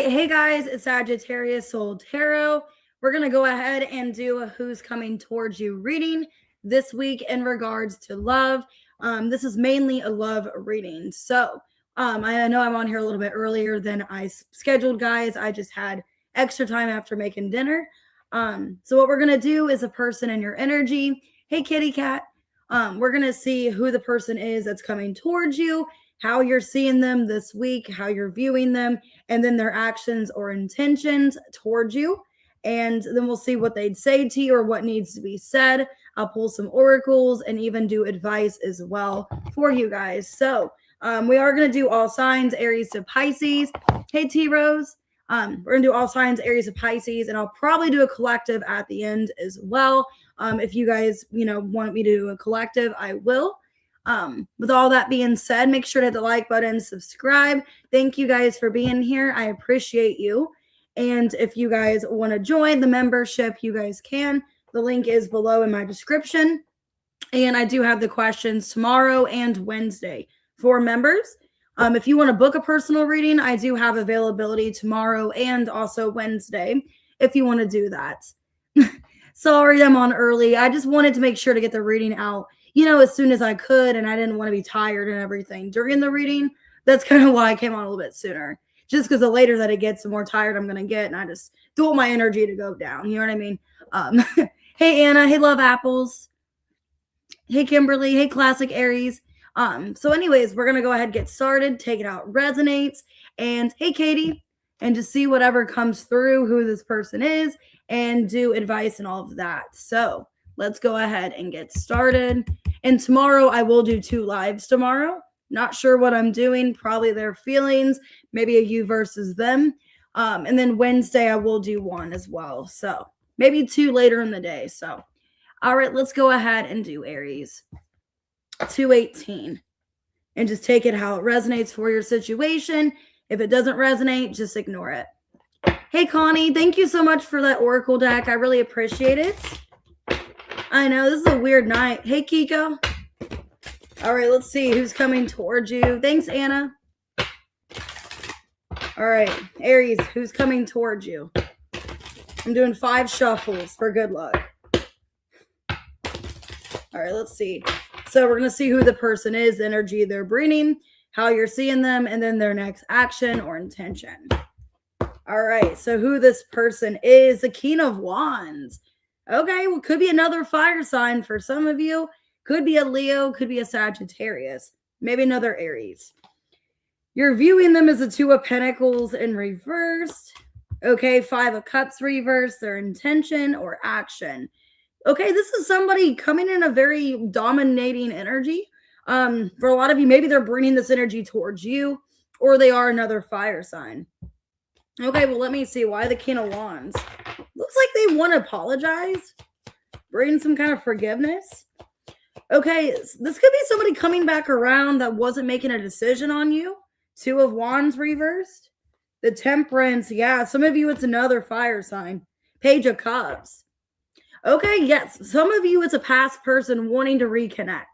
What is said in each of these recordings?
right. Hey guys, it's Sagittarius Soul Tarot. We're going to go ahead and do a Who's Coming Towards You reading this week in regards to love. This is mainly a love reading. So I know I'm on here a little bit earlier than I scheduled, guys. I just had extra time after making dinner. So what we're going to do is a person in your energy. Hey, kitty cat. We're going to see who the person is that's coming towards you, how you're seeing them this week, how you're viewing them, and then their actions or intentions towards you. And then we'll see what they'd say to you or what needs to be said. I'll pull some oracles and even do advice as well for you guys. So we are going to do all signs, Aries to Pisces. Hey, T Rose. We're going to do all signs, Aries to Pisces, and I'll probably do a collective at the end as well. If you guys, want me to do a collective, I will. With all that being said, make sure to hit the like button, subscribe. Thank you guys for being here. I appreciate you. And if you guys want to join the membership, you guys can. The link is below in my description. And I do have the questions tomorrow and Wednesday for members. If you want to book a personal reading, I do have availability tomorrow and also Wednesday if you want to do that. Sorry, I'm on early. I just wanted to make sure to get the reading out, as soon as I could, and I didn't want to be tired and everything during the reading. That's kind of why I came on a little bit sooner. Just because the later that it gets, the more tired I'm going to get, and I just don't want my energy to go down. You know what I mean? Hey, Anna. Hey, Love Apples. Hey, Kimberly. Hey, Classic Aries. So anyways, we're going to go ahead and get started. Take it out resonates. And hey, Katie. And just see whatever comes through, who this person is, and do advice and all of that. So let's go ahead and get started. And tomorrow I will do 2 lives tomorrow. Not sure what I'm doing. Probably their feelings. Maybe a you versus them. And then Wednesday I will do 1 as well. So maybe 2 later in the day. So, all right, let's go ahead and do Aries. 218. And just take it how it resonates for your situation. If it doesn't resonate, just ignore it. Hey, Connie, thank you so much for that Oracle deck. I really appreciate it. I know, this is a weird night. Hey, Kiko. All right, let's see who's coming towards you. Thanks, Anna. All right, Aries, who's coming towards you? I'm doing 5 shuffles for good luck. All right, let's see. So we're going to see who the person is, the energy they're bringing, how you're seeing them, and then their next action or intention. All right, so who this person is, the King of Wands. Okay, well, could be another fire sign for some of you. Could be a Leo, could be a Sagittarius, maybe another Aries. You're viewing them as a 2 of Pentacles in reverse. Okay, 5 of Cups reverse, their intention or action. Okay, this is somebody coming in a very dominating energy. For a lot of you, maybe they're bringing this energy towards you, or they are another fire sign. Okay, well, let me see. Why the King of Wands? Looks like they want to apologize, bring some kind of forgiveness. Okay, this could be somebody coming back around that wasn't making a decision on you. 2 of Wands reversed. The Temperance, yeah, some of you, it's another fire sign. Page of Cups. Okay, yes, some of you, it's a past person wanting to reconnect.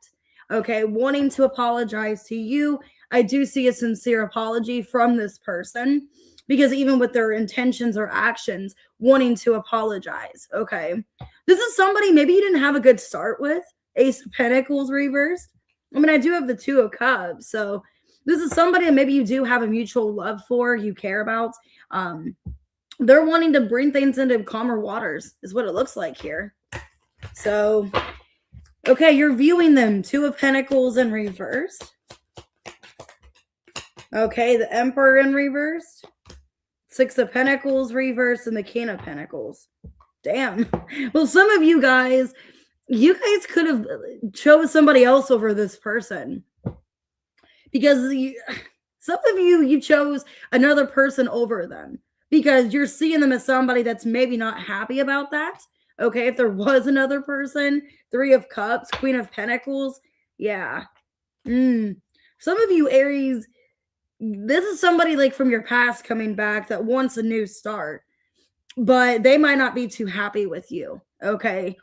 Okay, wanting to apologize to you. I do see a sincere apology from this person, because even with their intentions or actions, wanting to apologize. Okay, this is somebody maybe you didn't have a good start with. Ace of Pentacles reversed. I mean, I do have the 2 of Cups, so this is somebody that maybe you do have a mutual love for, you care about. They're wanting to bring things into calmer waters, is what it looks like here. So, okay, you're viewing them. 2 of Pentacles in reverse. Okay, the Emperor in reverse. 6 of Pentacles reversed and the King of Pentacles. Damn. Well, some of you guys could have chose somebody else over this person. Because some of you chose another person over them. Because you're seeing them as somebody that's maybe not happy about that. Okay, if there was another person. 3 of Cups, Queen of Pentacles. Yeah. Some of you, Aries, this is somebody like from your past coming back that wants a new start. But they might not be too happy with you. Okay.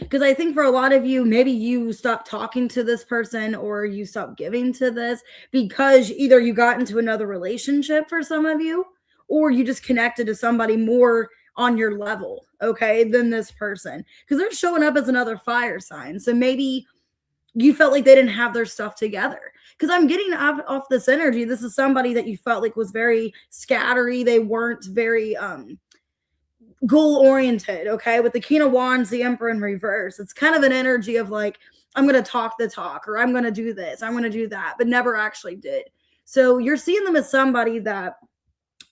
Because I think for a lot of you, maybe you stopped talking to this person or you stopped giving to this because either you got into another relationship for some of you, or you just connected to somebody more on your level, okay, than this person. Because they're showing up as another fire sign. So maybe you felt like they didn't have their stuff together. Because I'm getting off this energy. This is somebody that you felt like was very scattery. They weren't very goal oriented, okay? With the King of Wands, the Emperor in reverse, it's kind of an energy of like, I'm going to talk the talk, or I'm going to do this, I'm going to do that, but never actually did. So you're seeing them as somebody that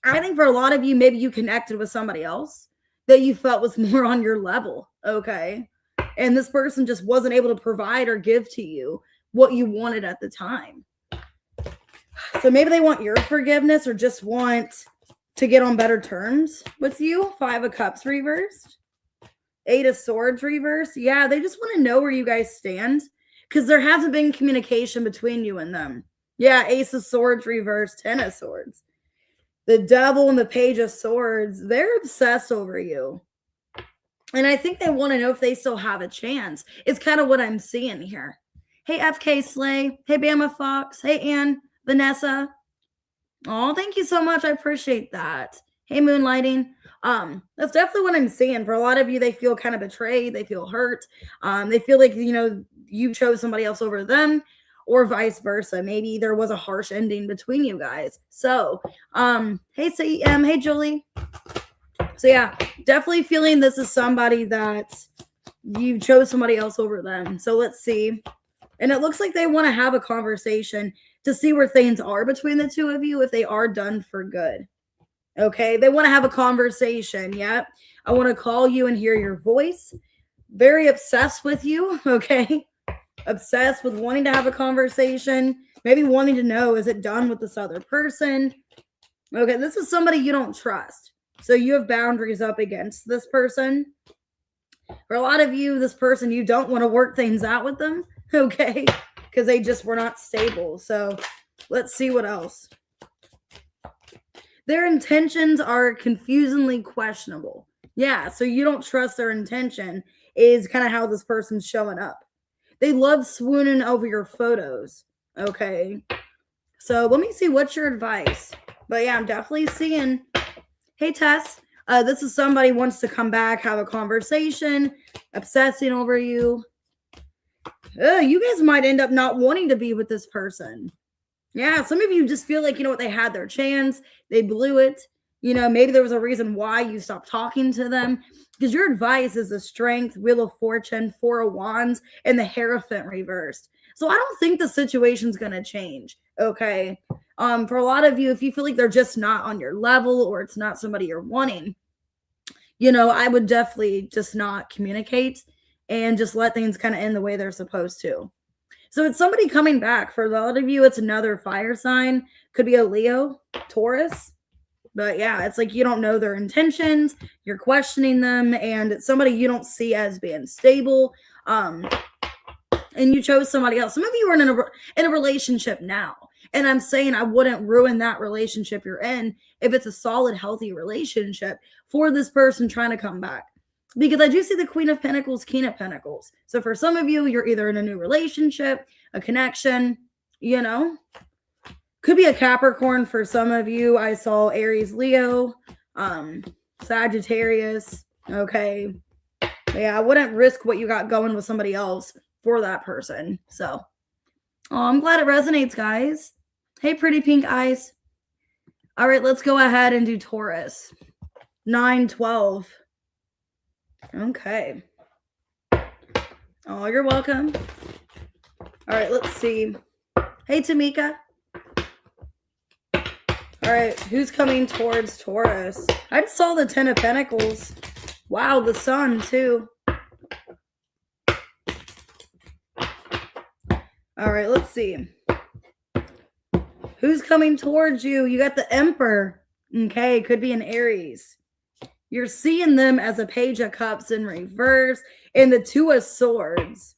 I think for a lot of you, maybe you connected with somebody else that you felt was more on your level, okay? And this person just wasn't able to provide or give to you what you wanted at the time. So maybe they want your forgiveness or just want to get on better terms with you. 5 of Cups reversed. 8 of Swords reversed. Yeah, they just want to know where you guys stand because there hasn't been communication between you and them. Yeah, Ace of Swords reversed. 10 of Swords. The Devil and the Page of Swords, they're obsessed over you. And I think they want to know if they still have a chance. It's kind of what I'm seeing here. Hey, FK Slay. Hey, Bama Fox. Hey, Ann. Vanessa. Oh, thank you so much. I appreciate that. Hey, Moonlighting. That's definitely what I'm seeing. For a lot of you, they feel kind of betrayed. They feel hurt. They feel like, you chose somebody else over them, or vice versa. Maybe there was a harsh ending between you guys. So, hey, CEM. Hey, Julie. So, yeah, definitely feeling this is somebody that you chose somebody else over them. So, let's see. And it looks like they want to have a conversation to see where things are between the two of you, if they are done for good. Okay, they want to have a conversation. Yeah, I want to call you and hear your voice. Very obsessed with you. Okay, obsessed with wanting to have a conversation. Maybe wanting to know, is it done with this other person? Okay, this is somebody you don't trust. So you have boundaries up against this person. For a lot of you, this person, you don't want to work things out with them. Okay, because they just were not stable. So let's see what else. Their intentions are confusingly questionable. Yeah, so you don't trust their intention is kind of how this person's showing up. They love swooning over your photos. Okay, so let me see, what's your advice? But yeah, I'm definitely seeing, hey, Tess, this is somebody wants to come back, have a conversation, obsessing over you. You guys might end up not wanting to be with this person. Yeah, some of you just feel like, they had their chance. They blew it. Maybe there was a reason why you stopped talking to them. Because your advice is the Strength, Wheel of Fortune, 4 of Wands, and the Hierophant reversed. So I don't think the situation's going to change, okay? For a lot of you, if you feel like they're just not on your level or it's not somebody you're wanting, I would definitely just not communicate and just let things kind of end the way they're supposed to. So it's somebody coming back. For a lot of you, it's another fire sign. Could be a Leo, Taurus. But yeah, it's like you don't know their intentions. You're questioning them. And it's somebody you don't see as being stable. And you chose somebody else. Some of you are in a relationship now. And I'm saying I wouldn't ruin that relationship you're in if it's a solid, healthy relationship for this person trying to come back. Because I do see the Queen of Pentacles, King of Pentacles. So for some of you, you're either in a new relationship, a connection, Could be a Capricorn for some of you. I saw Aries, Leo, Sagittarius. Okay. Yeah, I wouldn't risk what you got going with somebody else for that person. So, I'm glad it resonates, guys. Hey, pretty pink eyes. All right, let's go ahead and do Taurus. 9-12. Okay. Oh, you're welcome. All right, let's see. Hey, Tamika. All right, who's coming towards Taurus? I just saw the 10 of Pentacles. Wow, the Sun, too. All right, let's see. Who's coming towards you? You got the Emperor. Okay, could be an Aries. You're seeing them as a Page of Cups in reverse and the 2 of Swords.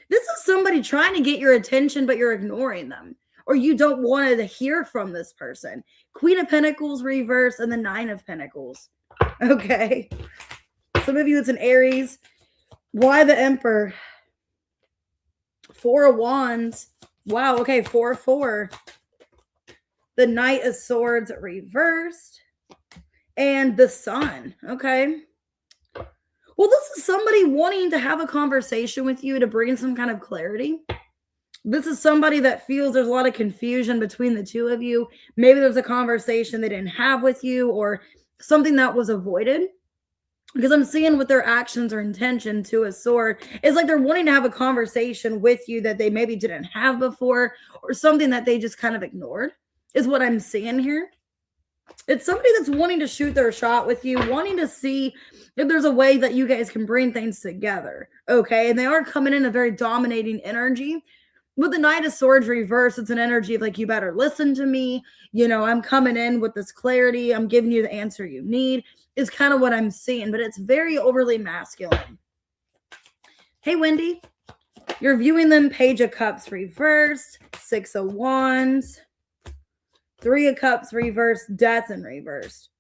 This is somebody trying to get your attention, but you're ignoring them. Or you don't want to hear from this person. Queen of Pentacles reverse and the 9 of Pentacles. Okay. Some of you, it's an Aries. Why the Emperor? Four of Wands. Wow, okay, 4-4. The Knight of Swords reversed. And the Sun, okay. Well, this is somebody wanting to have a conversation with you to bring some kind of clarity. This is somebody that feels there's a lot of confusion between the two of you. Maybe there's a conversation they didn't have with you or something that was avoided. Because I'm seeing with their actions or intention to a sword, it's like they're wanting to have a conversation with you that they maybe didn't have before or something that they just kind of ignored, is what I'm seeing here. It's somebody that's wanting to shoot their shot with you, wanting to see if there's a way that you guys can bring things together. Okay. And they are coming in a very dominating energy. With the Knight of Swords reverse, it's an energy of like, you better listen to me. You know, I'm coming in with this clarity. I'm giving you the answer you need, is kind of what I'm seeing, but it's very overly masculine. Hey, Wendy, you're viewing them. Page of Cups reversed, 6 of Wands, 3 of Cups reversed, Death in reversed.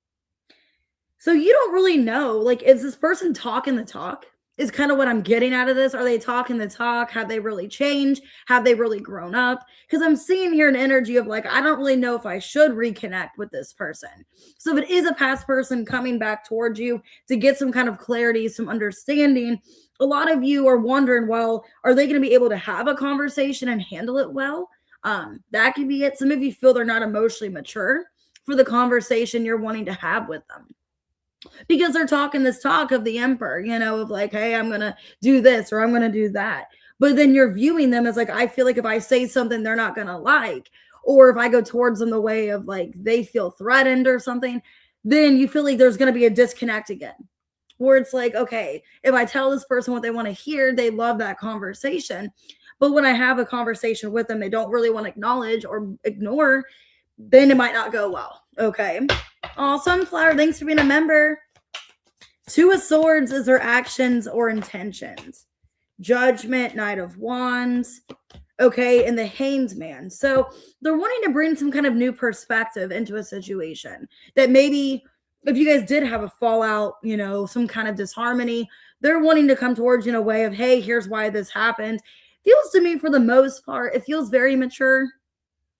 So you don't really know, like, is this person talking the talk? Is kind of what I'm getting out of this. Are they talking the talk? Have they really changed? Have they really grown up? Because I'm seeing here an energy of like, I don't really know if I should reconnect with this person. So if it is a past person coming back towards you to get some kind of clarity, some understanding, a lot of you are wondering, well, are they going to be able to have a conversation and handle it well? That could be it. Some of you feel they're not emotionally mature for the conversation you're wanting to have with them, because they're talking this talk of the Emperor, you know, of like, hey, I'm going to do this or I'm going to do that. But then you're viewing them as like, I feel like if I say something they're not going to like, or if I go towards them the way of like they feel threatened or something, then you feel like there's going to be a disconnect again. Where it's like, okay, if I tell this person what they want to hear, they love that conversation. But when I have a conversation with them, they don't really want to acknowledge or ignore, then it might not go well. Okay. Oh, Sunflower, thanks for being a member. 2 of Swords is their actions or intentions. Judgment, Knight of Wands. Okay, and the Hanged Man. So they're wanting to bring some kind of new perspective into a situation that maybe if you guys did have a fallout, you know, some kind of disharmony, they're wanting to come towards you in a way of, hey, here's why this happened. Feels to me for the most part, it feels very mature,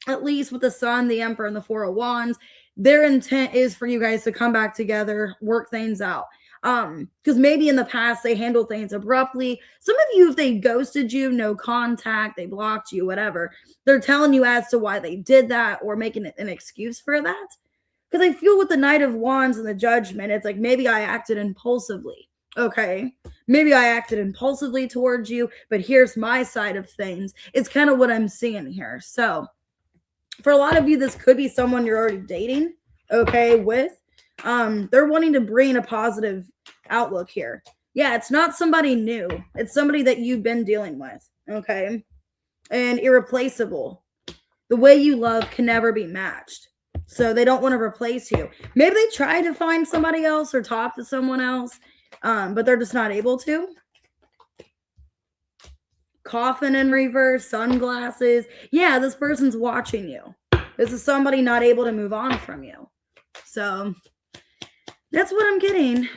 at least with the Sun, the Emperor, and the 4 of Wands. Their intent is for you guys to come back together, work things out. Because maybe in the past they handled things abruptly. Some of you, if they ghosted you, no contact, they blocked you, whatever, they're telling you as to why they did that or making it an excuse for that. Because I feel with the Knight of Wands and the Judgment, it's like maybe I acted impulsively. Okay, maybe I acted impulsively towards you, but here's my side of things. It's kind of what I'm seeing here. So for a lot of you, this could be someone you're already dating, okay, with. They're wanting to bring a positive outlook here. Yeah, it's not somebody new. It's somebody that you've been dealing with, okay? And irreplaceable. The way you love can never be matched. So they don't want to replace you. Maybe they try to find somebody else or talk to someone else, but they're just not able to. Coffin in reverse, sunglasses. Yeah, this person's watching you. This is somebody not able to move on from you. So that's what I'm getting.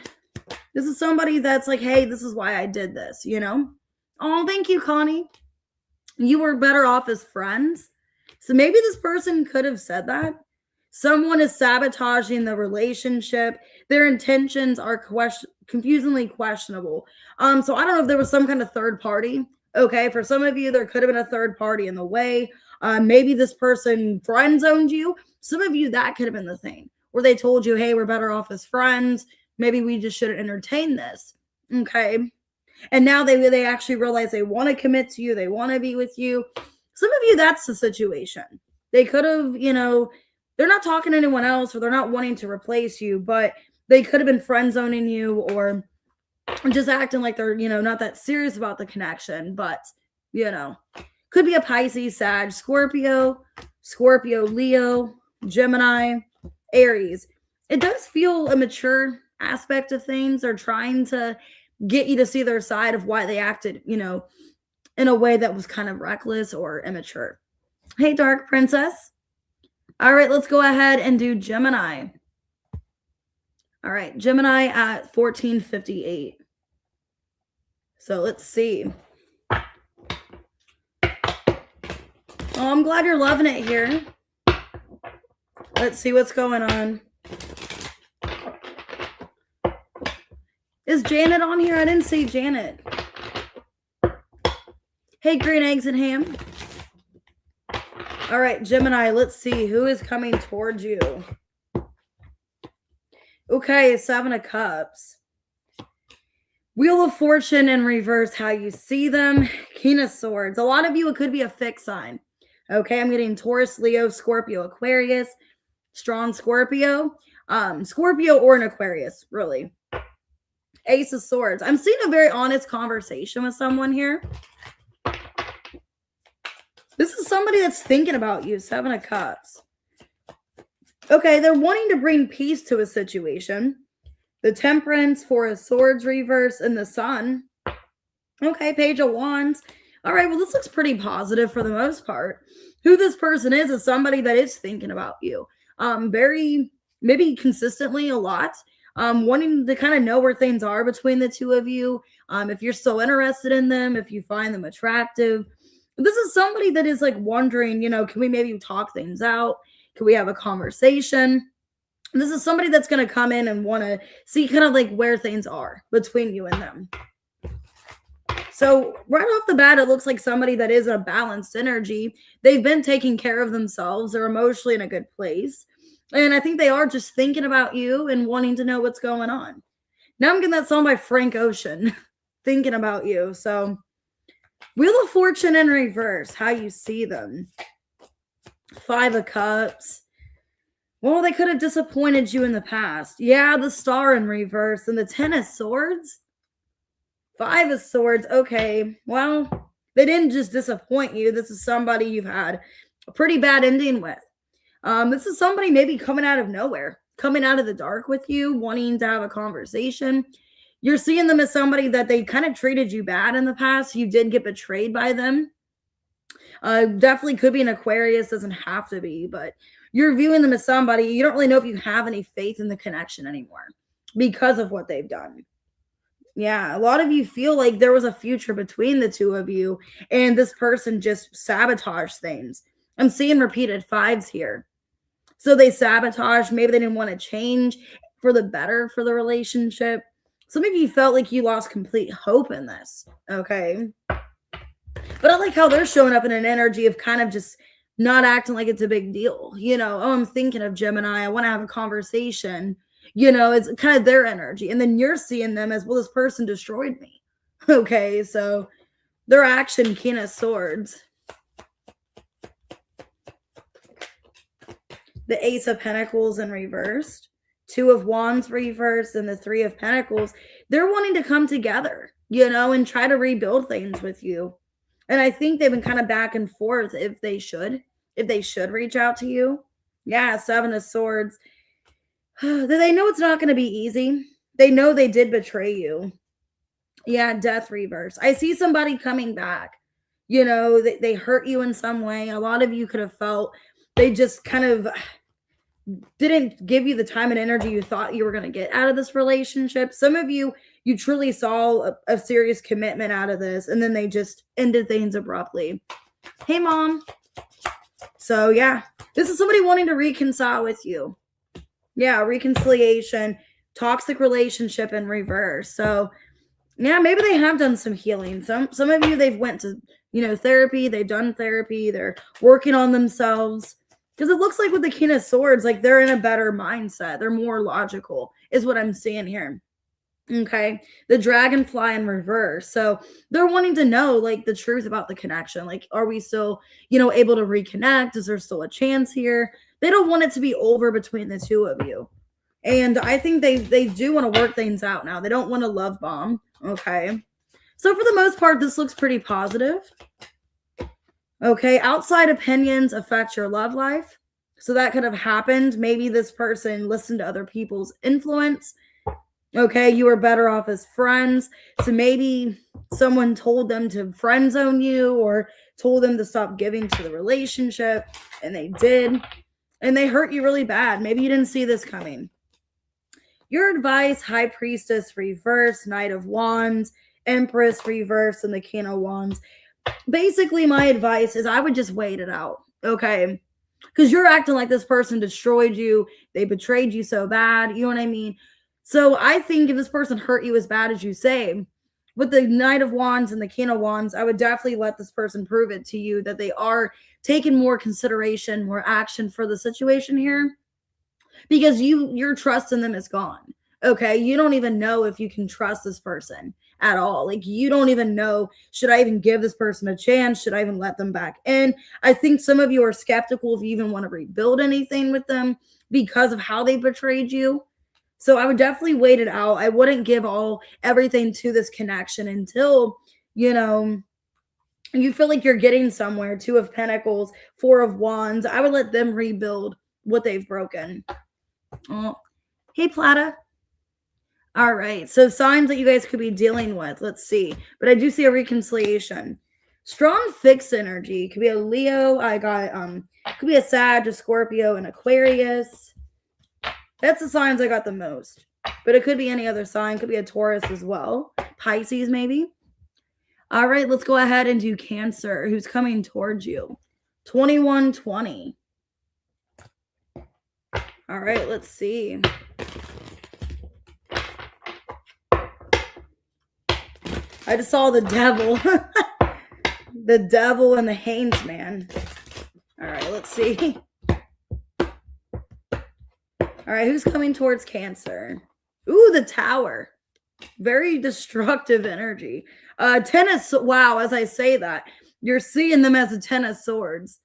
This is somebody that's like, hey, this is why I did this, you know? Oh, thank you, Connie. You were better off as friends. So maybe this person could have said that. Someone is sabotaging the relationship. Their intentions are confusingly questionable. So I don't know if there was some kind of third party. Okay, for some of you, there could have been a third party in the way. Maybe this person friend zoned you. Some of you, that could have been the thing where they told you, hey, we're better off as friends. Maybe we just shouldn't entertain this. Okay. And now they actually realize they want to commit to you. They want to be with you. Some of you, that's the situation. They could have, you know, they're not talking to anyone else or they're not wanting to replace you, but they could have been friend zoning you or just acting like they're, you know, not that serious about the connection. But, you know, could be a Pisces, Sag, Scorpio, Leo, Gemini, Aries. It does feel a mature aspect of things. They're trying to get you to see their side of why they acted, you know, in a way that was kind of reckless or immature. Hey, Dark Princess. All right, let's go ahead and do Gemini. All right, Gemini at 1458. So let's see. Oh, I'm glad you're loving it here. Let's see what's going on. Is Janet on here? I didn't see Janet. Hey, green eggs and ham. All right, Gemini, let's see who is coming towards you. Okay, 7 of Cups. Wheel of Fortune in reverse, how you see them. King of Swords. A lot of you, it could be a fixed sign. Okay, I'm getting Taurus, Leo, Scorpio, Aquarius, strong Scorpio. Scorpio or an Aquarius, really. Ace of Swords. I'm seeing a very honest conversation with someone here. This is somebody that's thinking about you. 7 of Cups. Okay, they're wanting to bring peace to a situation. The Temperance, 4 of Swords reverse, and the Sun. Okay, Page of Wands. All right, well, this looks pretty positive for the most part. Who this person is somebody that is thinking about you. Very, maybe consistently a lot. Wanting to kind of know where things are between the two of you. If you're still interested in them, if you find them attractive. This is somebody that is like wondering, can we maybe talk things out? Can we have a conversation? This is somebody that's going to come in and want to see kind of like where things are between you and them. So right off the bat, it looks like somebody that is a balanced energy. They've been taking care of themselves. They're emotionally in a good place. And I think they are just thinking about you and wanting to know what's going on. Now I'm getting that song by Frank Ocean, thinking about you. So Wheel of Fortune in reverse, how you see them. 5 of Cups. Well, they could have disappointed you in the past. Yeah, the Star in reverse and the 10 of Swords. 5 of Swords. Okay, well, they didn't just disappoint you. This is somebody you've had a pretty bad ending with. This is somebody maybe coming out of nowhere, coming out of the dark with you, wanting to have a conversation. You're seeing them as somebody that they kind of treated you bad in the past. You did get betrayed by them. Definitely could be an Aquarius, doesn't have to be, but you're viewing them as somebody, you don't really know if you have any faith in the connection anymore because of what they've done. Yeah, a lot of you feel like there was a future between the two of you and this person just sabotaged things. I'm seeing repeated 5s here. So they sabotage. Maybe they didn't want to change for the better for the relationship. Some of you felt like you lost complete hope in this. Okay. But I like how they're showing up in an energy of kind of just not acting like it's a big deal. I'm thinking of Gemini. I want to have a conversation. It's kind of their energy. And then you're seeing them as, well, this person destroyed me. Okay, so their action, King of Swords. The Ace of Pentacles in reversed. 2 of Wands reversed and the 3 of Pentacles. They're wanting to come together, and try to rebuild things with you. And I think they've been kind of back and forth if they should reach out to you. Yeah, 7 of Swords. They know it's not going to be easy. They know they did betray you. Yeah, Death reverse. I see somebody coming back. They hurt you in some way. A lot of you could have felt they just kind of didn't give you the time and energy you thought you were going to get out of this relationship. Some of you truly saw a serious commitment out of this, and then they just ended things abruptly. Hey, Mom. So, yeah, this is somebody wanting to reconcile with you. Yeah, reconciliation, toxic relationship in reverse. So, yeah, maybe they have done some healing. Some of you, they've went to, therapy. They've done therapy. They're working on themselves. Because it looks like with the King of Swords, like they're in a better mindset. They're more logical is what I'm seeing here. Okay. The Dragonfly in reverse. So they're wanting to know like the truth about the connection. Like, are we still, able to reconnect? Is there still a chance here? They don't want it to be over between the two of you. And I think they do want to work things out now. They don't want to love bomb. Okay. So for the most part, this looks pretty positive. Okay, outside opinions affect your love life. So that could have happened. Maybe this person listened to other people's influence. Okay, you were better off as friends. So maybe someone told them to friend zone you or told them to stop giving to the relationship, and they did. And they hurt you really bad. Maybe you didn't see this coming. Your advice, High Priestess reverse, Knight of Wands, Empress reverse, and the King of Wands. Basically, my advice is I would just wait it out, okay? Because you're acting like this person destroyed you. They betrayed you so bad. You know what I mean? So I think if this person hurt you as bad as you say, with the Knight of Wands and the King of Wands, I would definitely let this person prove it to you that they are taking more consideration, more action for the situation here, because your trust in them is gone. Okay, you don't even know if you can trust this person at all. Like, you don't even know, should I even give this person a chance? Should I even let them back in? I think some of you are skeptical if you even want to rebuild anything with them because of how they betrayed you. So I would definitely wait it out. I wouldn't give everything to this connection until, you feel like you're getting somewhere. Two of Pentacles, Four of Wands. I would let them rebuild what they've broken. Oh, hey, Plata. All right. So signs that you guys could be dealing with. Let's see. But I do see a reconciliation. Strong fixed energy. Could be a Leo. I got could be a Sag, a Scorpio, and Aquarius. That's the signs I got the most. But it could be any other sign. Could be a Taurus as well. Pisces, maybe. All right, let's go ahead and do Cancer, who's coming towards you. 2120. All right, let's see. I just saw the Devil. The Devil and the Hanged Man. All right, let's see. All right, who's coming towards Cancer? Ooh, the Tower. Very destructive energy. Tennis, wow, as I say that, you're seeing them as a Ten of Swords.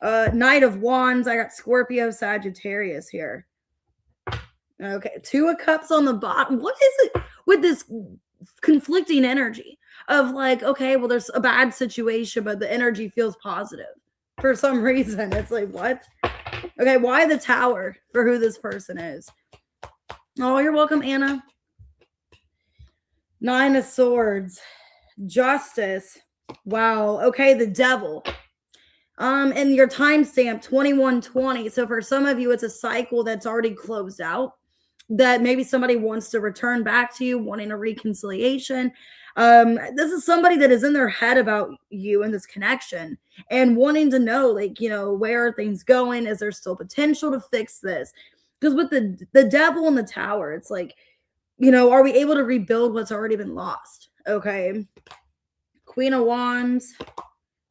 Knight of Wands, I got Scorpio, Sagittarius here. Okay, Two of Cups on the bottom. What is it with this conflicting energy of like, okay, well, there's a bad situation, but the energy feels positive for some reason? It's like, what? Okay, why the Tower for who this person is? Oh, you're welcome, Anna. Nine of Swords, Justice. Wow. Okay, the Devil. And your timestamp 2120. So for some of you, it's a cycle that's already closed out, that maybe somebody wants to return back to you, wanting a reconciliation. This is somebody that is in their head about you and this connection and wanting to know, like, where are things going? Is there still potential to fix this? Because with the Devil and the Tower, it's like, are we able to rebuild what's already been lost? Okay. Queen of Wands,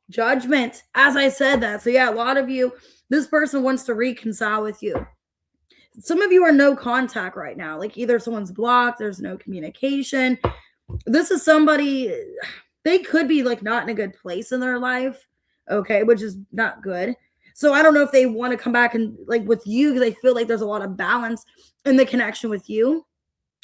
Judgment. As I said that. So yeah, a lot of you, this person wants to reconcile with you. Some of you are no contact right now. Like, either someone's blocked, there's no communication. This is somebody, they could be like not in a good place in their life. Okay. Which is not good. So I don't know if they want to come back and like with you, because they feel like there's a lot of balance in the connection with you.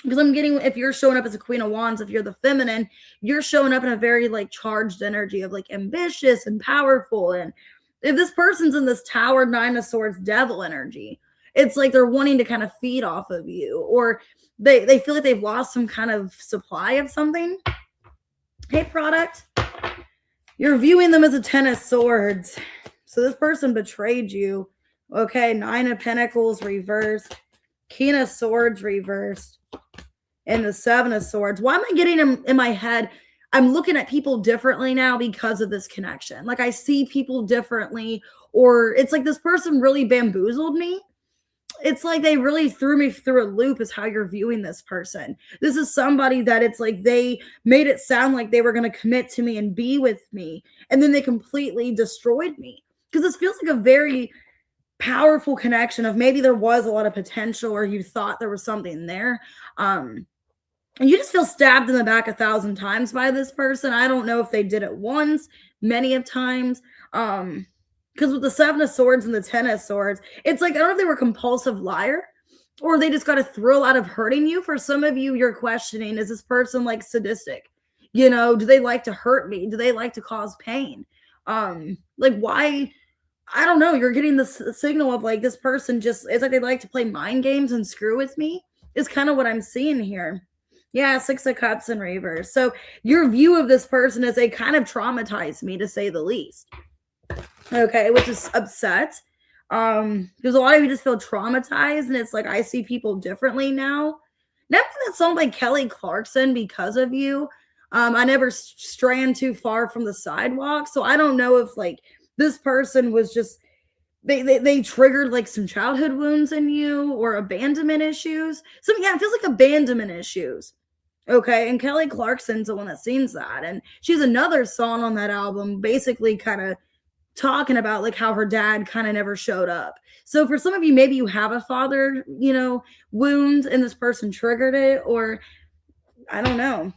Because I'm getting, if you're showing up as a Queen of Wands, if you're the feminine, you're showing up in a very like charged energy of like ambitious and powerful. And if this person's in this Tower, Nine of Swords, Devil energy, it's like they're wanting to kind of feed off of you, or they feel like they've lost some kind of supply of something. Hey, product. You're viewing them as a Ten of Swords. So this person betrayed you. Okay, Nine of Pentacles reversed. King of Swords reversed. And the Seven of Swords. Why am I getting them in my head? I'm looking at people differently now because of this connection. Like, I see people differently, or it's like this person really bamboozled me. It's like they really threw me through a loop is how you're viewing this person. This is somebody that it's like they made it sound like they were going to commit to me and be with me, and then they completely destroyed me. Because this feels like a very powerful connection of maybe there was a lot of potential, or you thought there was something there. And you just feel stabbed in the back 1,000 times by this person. I don't know if they did it once, many of times. Because with the Seven of Swords and the Ten of Swords, it's like, I don't know if they were a compulsive liar, or they just got a thrill out of hurting you. For some of you, you're questioning, is this person like sadistic? Do they like to hurt me? Do they like to cause pain? Like, why? I don't know. You're getting this signal of like this person just, it's like they like to play mind games and screw with me, is kind of what I'm seeing here. Yeah, Six of Cups in reverse. So your view of this person is they kind of traumatized me, to say the least. Okay, which is upset. Because a lot of you just feel traumatized, and it's like, I see people differently now. Never that song by Kelly Clarkson, Because of You. I never strayed too far from the sidewalk. So I don't know if like this person was just they triggered like some childhood wounds in you or abandonment issues. So yeah, it feels like abandonment issues. Okay, and Kelly Clarkson's the one that sings that, and she's another song on that album, basically kind of talking about like how her dad kind of never showed up. So for some of you, maybe you have a father, wound, and this person triggered it, or I don't know.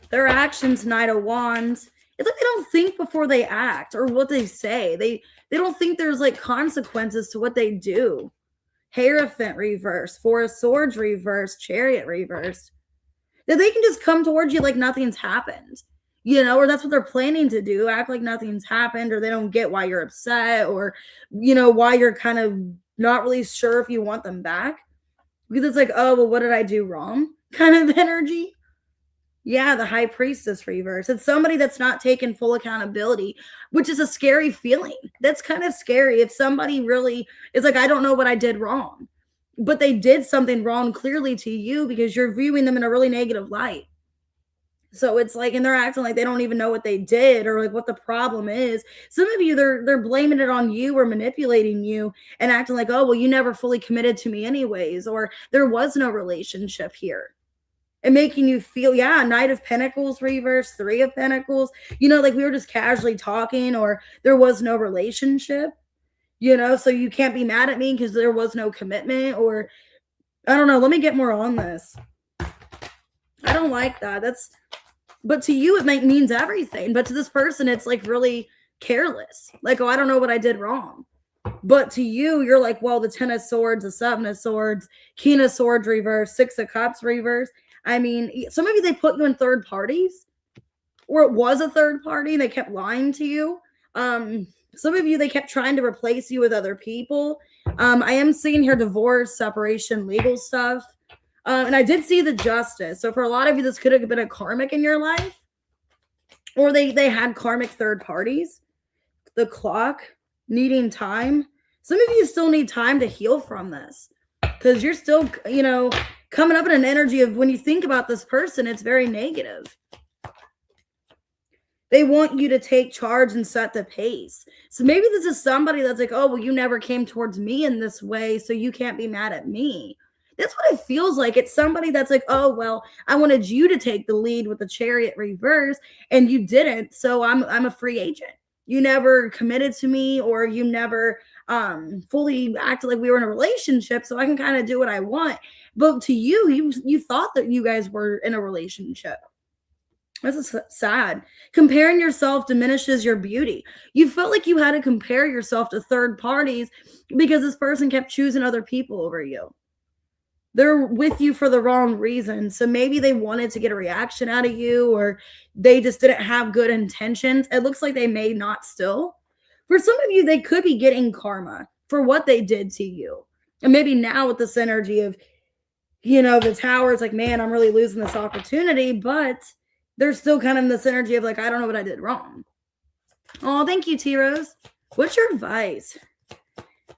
Their actions, Knight of Wands. It's like they don't think before they act or what they say. They don't think there's like consequences to what they do. Hierophant reverse, Four of Swords reverse, Chariot reverse. That they can just come towards you like nothing's happened, or that's what they're planning to do, act like nothing's happened, or they don't get why you're upset, or, why you're kind of not really sure if you want them back. Because it's like, oh, well, what did I do wrong? Kind of energy. Yeah, the High Priestess reverse. It's somebody that's not taking full accountability, which is a scary feeling. That's kind of scary. If somebody really is like, I don't know what I did wrong, but they did something wrong clearly to you because you're viewing them in a really negative light. So it's like, and they're acting like they don't even know what they did or like what the problem is. Some of you, they're blaming it on you or manipulating you and acting like, oh, well, you never fully committed to me anyways, or there was no relationship here. And making you feel, yeah, Knight of Pentacles reverse, Three of Pentacles, like we were just casually talking, or there was no relationship, so you can't be mad at me because there was no commitment, or I don't know. Let me get more on this. I don't like that. But to you, it means everything. But to this person, it's like really careless. Like, oh, I don't know what I did wrong. But to you, you're like, well, the 10 of Swords, the 7 of Swords, King of Swords reverse, 6 of Cups reverse. I mean, some of you, they put you in third parties, or it was a third party. They kept lying to you. Some of you, they kept trying to replace you with other people. I am seeing here divorce, separation, legal stuff. And I did see the Justice. So for a lot of you, this could have been a karmic in your life, or they had karmic third parties. The Clock, needing time. Some of you still need time to heal from this because you're still, coming up in an energy of when you think about this person, it's very negative. They want you to take charge and set the pace. So maybe this is somebody that's like, oh, well, you never came towards me in this way, so you can't be mad at me. That's what it feels like. It's somebody that's like, oh, well, I wanted you to take the lead with the Chariot reverse, and you didn't, so I'm a free agent. You never committed to me, or you never fully acted like we were in a relationship, so I can kind of do what I want. But to you thought that you guys were in a relationship. That's sad. Comparing yourself diminishes your beauty. You felt like you had to compare yourself to third parties because this person kept choosing other people over you. They're with you for the wrong reason. So maybe they wanted to get a reaction out of you, or they just didn't have good intentions. It looks like they may not still. For some of you, they could be getting karma for what they did to you. And maybe now with this energy of, the Tower, it's like, man, I'm really losing this opportunity, but they're still kind of in this energy of like, I don't know what I did wrong. Oh, thank you, T-Rose. What's your advice?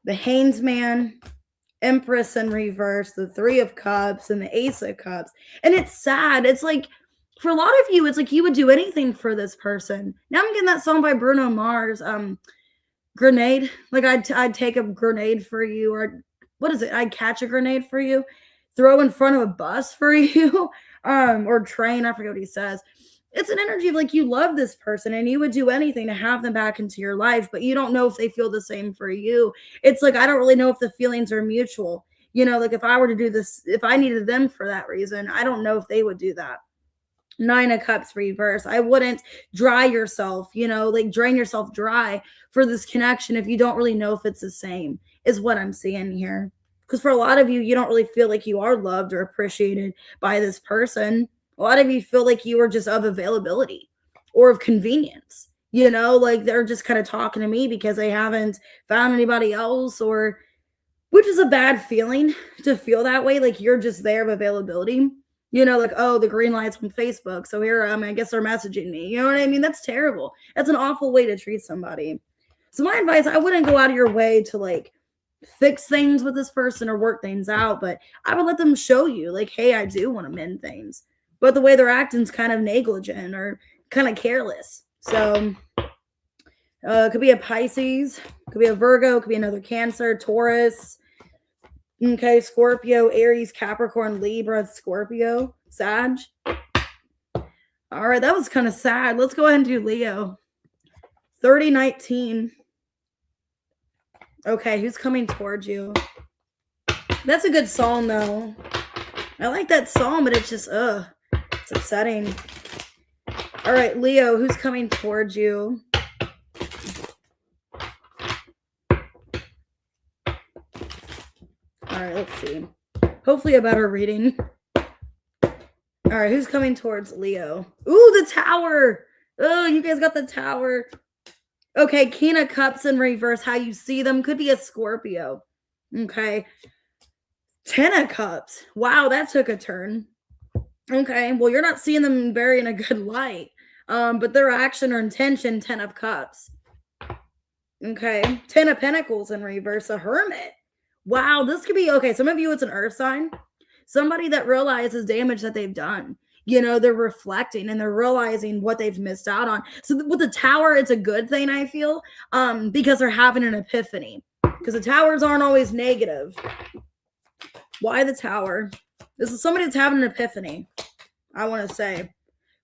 The Hanged Man, Empress in reverse, the 3 of Cups, and the Ace of Cups. And it's sad. It's like, for a lot of you, it's like you would do anything for this person. Now I'm getting that song by Bruno Mars, Grenade. Like I'd take a grenade for you, or what is it? I'd catch a grenade for you, throw in front of a bus for you, or train. I forget what he says. It's an energy of like you love this person and you would do anything to have them back into your life, but you don't know if they feel the same for you. It's like, I don't really know if the feelings are mutual. Like if I were to do this, if I needed them for that reason, I don't know if they would do that. 9 of Cups reverse. I wouldn't dry yourself, like drain yourself dry for this connection if you don't really know if it's the same, is what I'm seeing here. Because for a lot of you, you don't really feel like you are loved or appreciated by this person. A lot of you feel like you are just of availability or of convenience, like they're just kind of talking to me because they haven't found anybody else, or which is a bad feeling to feel that way. Like you're just there of availability, like, oh, the green light's from Facebook, so here I guess they're messaging me. You know what I mean? That's terrible. That's an awful way to treat somebody. So my advice, I wouldn't go out of your way to like fix things with this person or work things out, but I would let them show you like, hey, I do want to mend things. but the way they're acting is kind of negligent or kind of careless. So it could be a Pisces, could be a Virgo, could be another Cancer, Taurus, okay, Scorpio, Aries, Capricorn, Libra, Scorpio, Sag. All right, that was kind of sad. Let's go ahead and do Leo. 3019. Okay, who's coming towards you? That's a good song, though. I like that song, but it's just, it's upsetting. All right, Leo, who's coming towards you? All right, let's see. Hopefully a better reading. All right, who's coming towards Leo? Ooh, the Tower. Oh, you guys got the Tower. Okay, King of Cups in reverse. How you see them could be a Scorpio. Okay. 10 of Cups. Wow, that took a turn. Okay, well, you're not seeing them very in a good light. But their action or intention, 10 of Cups. Okay, 10 of Pentacles in reverse, a Hermit. Wow, this could be, okay, some of you, it's an earth sign. Somebody that realizes damage that they've done. You know, they're reflecting and they're realizing what they've missed out on. So with the Tower, it's a good thing, I feel, because they're having an epiphany. Because the Towers aren't always negative. Why the Tower? This is somebody that's having an epiphany, I want to say.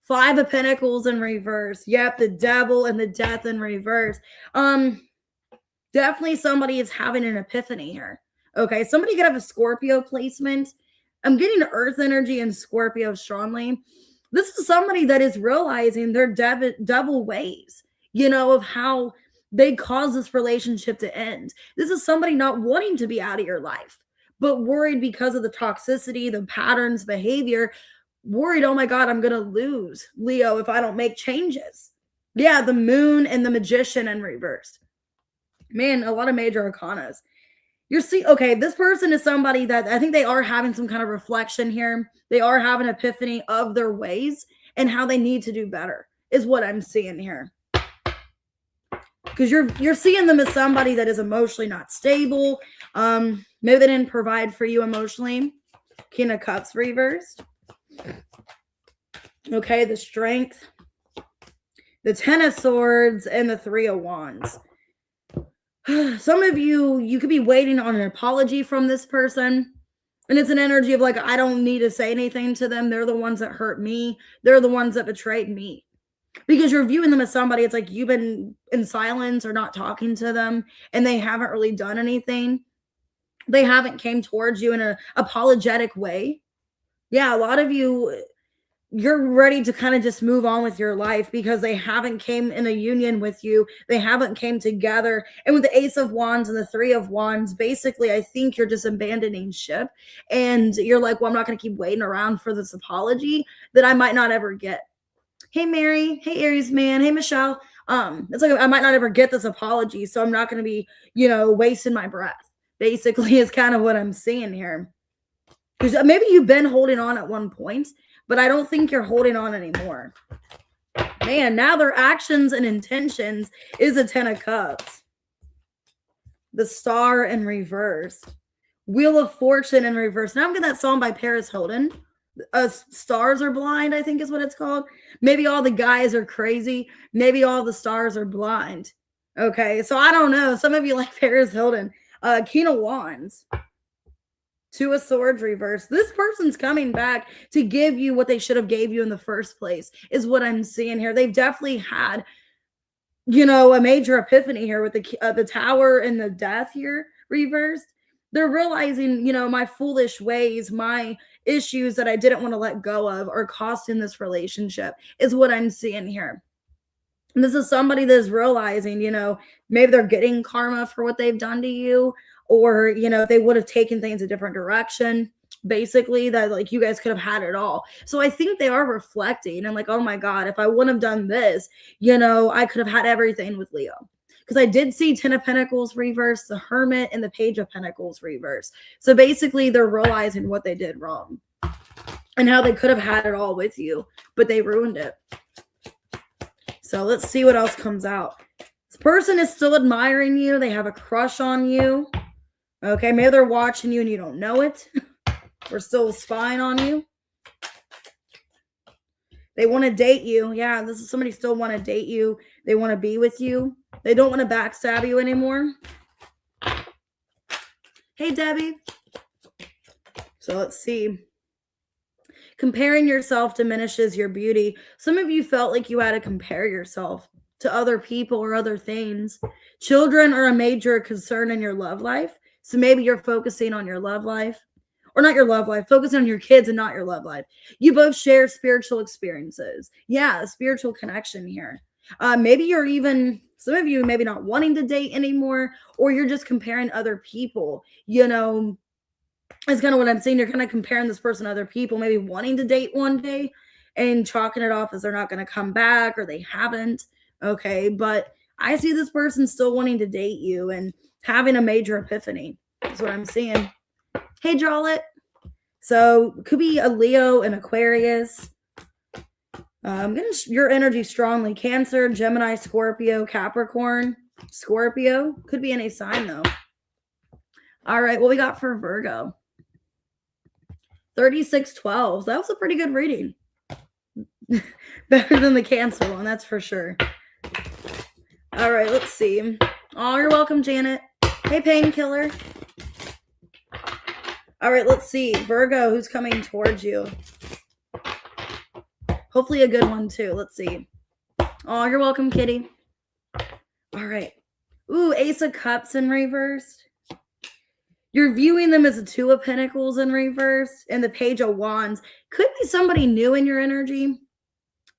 5 of Pentacles in reverse. Yep, the Devil and the Death in reverse. Definitely somebody is having an epiphany here. Okay, somebody could have a Scorpio placement. I'm getting Earth energy and Scorpio strongly. This is somebody that is realizing their devil ways, you know, of how they cause this relationship to end. This is somebody not wanting to be out of your life, but worried because of the toxicity, the patterns, behavior, worried, oh my God, I'm going to lose Leo if I don't make changes. Yeah, the Moon and the Magician in reverse. Man, a lot of major arcanas. You're see, okay, this person is somebody that I think they are having some kind of reflection here. They are having an epiphany of their ways and how they need to do better is what I'm seeing here. Because you're seeing them as somebody that is emotionally not stable. Maybe they didn't provide for you emotionally. King of Cups reversed. Okay, the Strength, the 10 of Swords, and the 3 of Wands. Some of you could be waiting on an apology from this person. And it's an energy of like, I don't need to say anything to them. They're the ones that hurt me. They're the ones that betrayed me. Because you're viewing them as somebody, it's like you've been in silence or not talking to them. And they haven't really done anything. They haven't came towards you in an apologetic way. Yeah, a lot of you, you're ready to kind of just move on with your life because they haven't came in a union with you. They haven't came together. And with the Ace of Wands and the 3 of Wands, basically, I think you're just abandoning ship. And you're like, well, I'm not going to keep waiting around for this apology that I might not ever get. Hey, Mary. Hey, Aries man. Hey, Michelle. It's like I might not ever get this apology. So I'm not going to be, wasting my breath. Basically, is kind of what I'm seeing here. Because maybe you've been holding on at one point, but I don't think you're holding on anymore. Man, now their actions and intentions is a 10 of Cups. The Star in reverse. Wheel of Fortune in reverse. Now I'm getting that song by Paris Hilton. Stars Are Blind, I think is what it's called. Maybe all the guys are crazy. Maybe all the stars are blind. Okay, so I don't know. Some of you like Paris Hilton. King of Wands. 2 of Swords reverse. This person's coming back to give you what they should have gave you in the first place is what I'm seeing here. They've definitely had, a major epiphany here with the Tower and the Death here reversed. They're realizing, my foolish ways, my issues that I didn't want to let go of are costing this relationship is what I'm seeing here. And this is somebody that is realizing, maybe they're getting karma for what they've done to you. Or, if they would have taken things a different direction, basically, that like you guys could have had it all. So I think they are reflecting and like, oh my God, if I wouldn't have done this, I could have had everything with Leo. Because I did see 10 of Pentacles reverse, the Hermit, and the Page of Pentacles reverse. So basically, they're realizing what they did wrong and how they could have had it all with you, but they ruined it. So let's see what else comes out. This person is still admiring you. They have a crush on you. Okay, maybe they're watching you and you don't know it. We're still spying on you. They want to date you. Yeah, this is somebody still want to date you. They want to be with you. They don't want to backstab you anymore. Hey, Debbie. So let's see. Comparing yourself diminishes your beauty. Some of you felt like you had to compare yourself to other people or other things. Children are a major concern in your love life. So maybe you're focusing on your love life, or not your love life, focusing on your kids and not your love life. You both share spiritual experiences. Yeah, a spiritual connection here. Maybe you're even, some of you maybe not wanting to date anymore, or you're just comparing other people. You know, it's kind of what I'm saying. You're kind of comparing this person to other people, maybe wanting to date one day and chalking it off as they're not going to come back or they haven't. Okay. But I see this person still wanting to date you and having a major epiphany. That's what I'm seeing. Hey, Jollet. So could be a Leo and Aquarius. I'm getting your energy strongly. Cancer, Gemini, Scorpio, Capricorn. Scorpio. Could be any sign though. All right. What we got for Virgo? 3612. That was a pretty good reading. Better than the Cancer one, that's for sure. All right, let's see. Oh, you're welcome, Janet. Hey, Painkiller. All right, let's see. Virgo, who's coming towards you? Hopefully a good one, too. Let's see. Oh, you're welcome, Kitty. All right. Ooh, Ace of Cups in reverse. You're viewing them as a Two of Pentacles in reverse and the Page of Wands. Could be somebody new in your energy.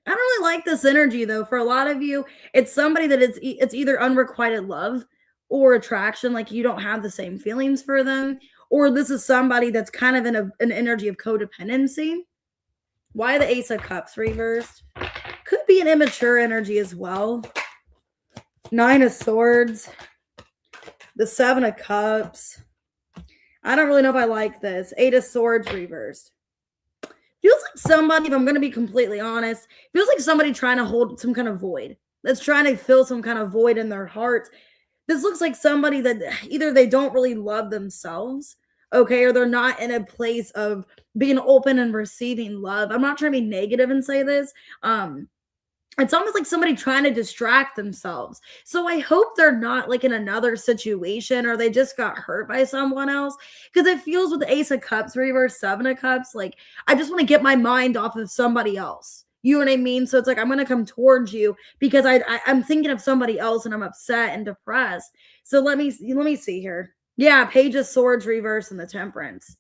I don't really like this energy, though. For a lot of you, it's somebody that it's either unrequited love or attraction, like you don't have the same feelings for them, or this is somebody that's kind of in an energy of codependency. Why the Ace of Cups reversed? Could be an immature energy as well. Nine of Swords. The Seven of Cups. I don't really know if I like this. Eight of Swords reversed. Feels like somebody, if I'm going to be completely honest, feels like somebody trying to hold some kind of void. That's trying to fill some kind of void in their heart. This looks like somebody that either they don't really love themselves, okay, or they're not in a place of being open and receiving love. I'm not trying to be negative and say this. It's almost like somebody trying to distract themselves. So I hope they're not like in another situation or they just got hurt by someone else. Because it feels with the Ace of Cups reverse, Seven of Cups, like I just want to get my mind off of somebody else. You know what I mean? So it's like I'm going to come towards you because I'm thinking of somebody else and I'm upset and depressed. So let me see here. Yeah, Page of Swords reverse and the Temperance.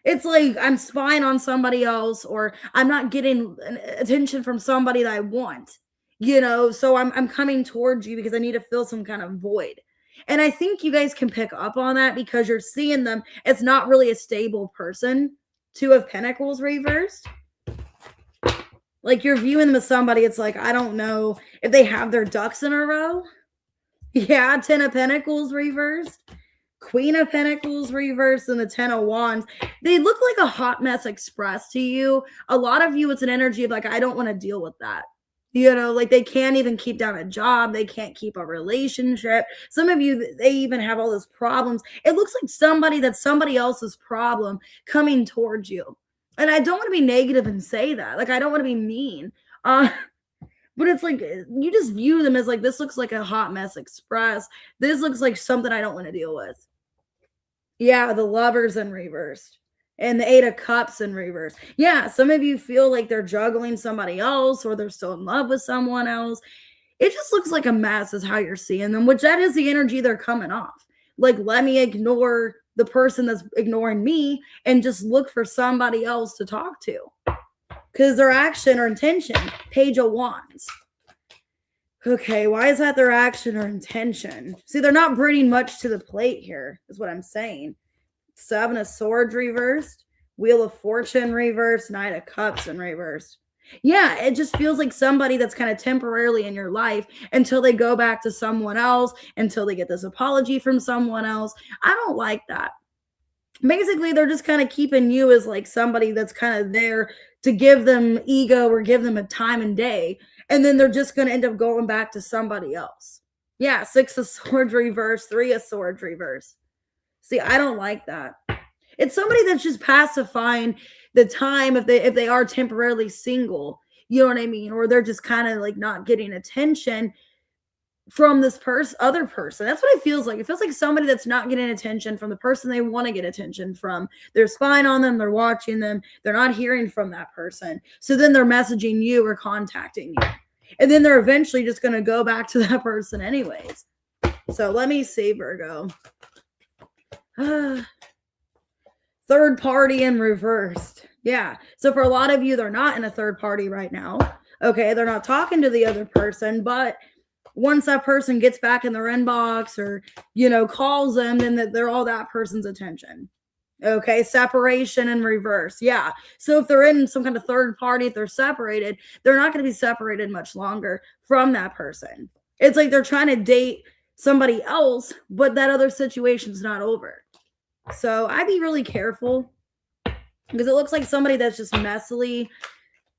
It's like I'm spying on somebody else or I'm not getting attention from somebody that I want, you know, so I'm coming towards you because I need to fill some kind of void. And I think you guys can pick up on that because you're seeing them as not really a stable person. Two of Pentacles reversed. Like you're viewing them as somebody, it's like, I don't know if they have their ducks in a row. Yeah, Ten of Pentacles reversed. Queen of Pentacles reversed and the Ten of Wands. They look like a hot mess express to you. A lot of you, it's an energy of like, I don't want to deal with that. You know, like they can't even keep down a job. They can't keep a relationship. Some of you, they even have all those problems. It looks like somebody that's somebody else's problem coming towards you. And I don't want to be negative and say that. Like, I don't want to be mean. But it's like, you just view them as like, this looks like a hot mess express. This looks like something I don't want to deal with. Yeah, the Lovers in reverse. And the Eight of Cups in reverse. Yeah, some of you feel like they're juggling somebody else or they're still in love with someone else. It just looks like a mess is how you're seeing them, which that is the energy they're coming off. Like, let me ignore the person that's ignoring me and just look for somebody else to talk to. Because their action or intention, Page of Wands. Okay, why is that their action or intention? See, they're not bringing much to the plate here, is what I'm saying. Seven of Swords reversed. Wheel of Fortune reversed. Knight of Cups in reverse. Yeah, it just feels like somebody that's kind of temporarily in your life until they go back to someone else, until they get this apology from someone else. I don't like that. Basically, they're just kind of keeping you as like somebody that's kind of there to give them ego or give them a time and day. And then they're just going to end up going back to somebody else. Yeah, Six of Swords reverse, Three of Swords reverse. See, I don't like that. It's somebody that's just pacifying. the time if they are temporarily single, you know what I mean? Or they're just kind of like not getting attention from this other person. That's what it feels like. It feels like somebody that's not getting attention from the person they want to get attention from. They're spying on them, they're watching them, they're not hearing from that person. So then they're messaging you or contacting you. And then they're eventually just going to go back to that person anyways. So let me see, Virgo. Third party in reversed. Yeah. So for a lot of you, they're not in a third party right now. Okay. They're not talking to the other person, but once that person gets back in their inbox or, calls them, then they're all that person's attention. Okay. Separation in reverse. Yeah. So if they're in some kind of third party, if they're separated, they're not going to be separated much longer from that person. It's like they're trying to date somebody else, but that other situation's not over. So I'd be really careful because it looks like somebody that's just messily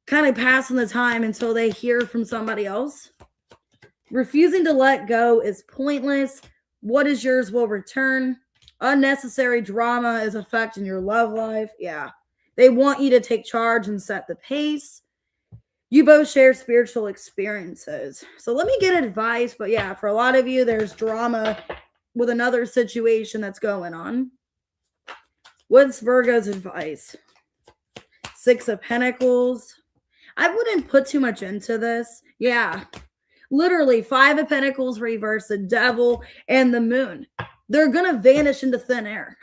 kind of passing the time until they hear from somebody else. Refusing to let go is pointless. What is yours will return. Unnecessary drama is affecting your love life. Yeah. They want you to take charge and set the pace. You both share spiritual experiences. So let me get advice. But yeah, for a lot of you, there's drama with another situation that's going on. What's Virgo's advice? Six of Pentacles. I wouldn't put too much into this. Yeah. Literally, Five of Pentacles reverse, the Devil, and the Moon. They're going to vanish into thin air.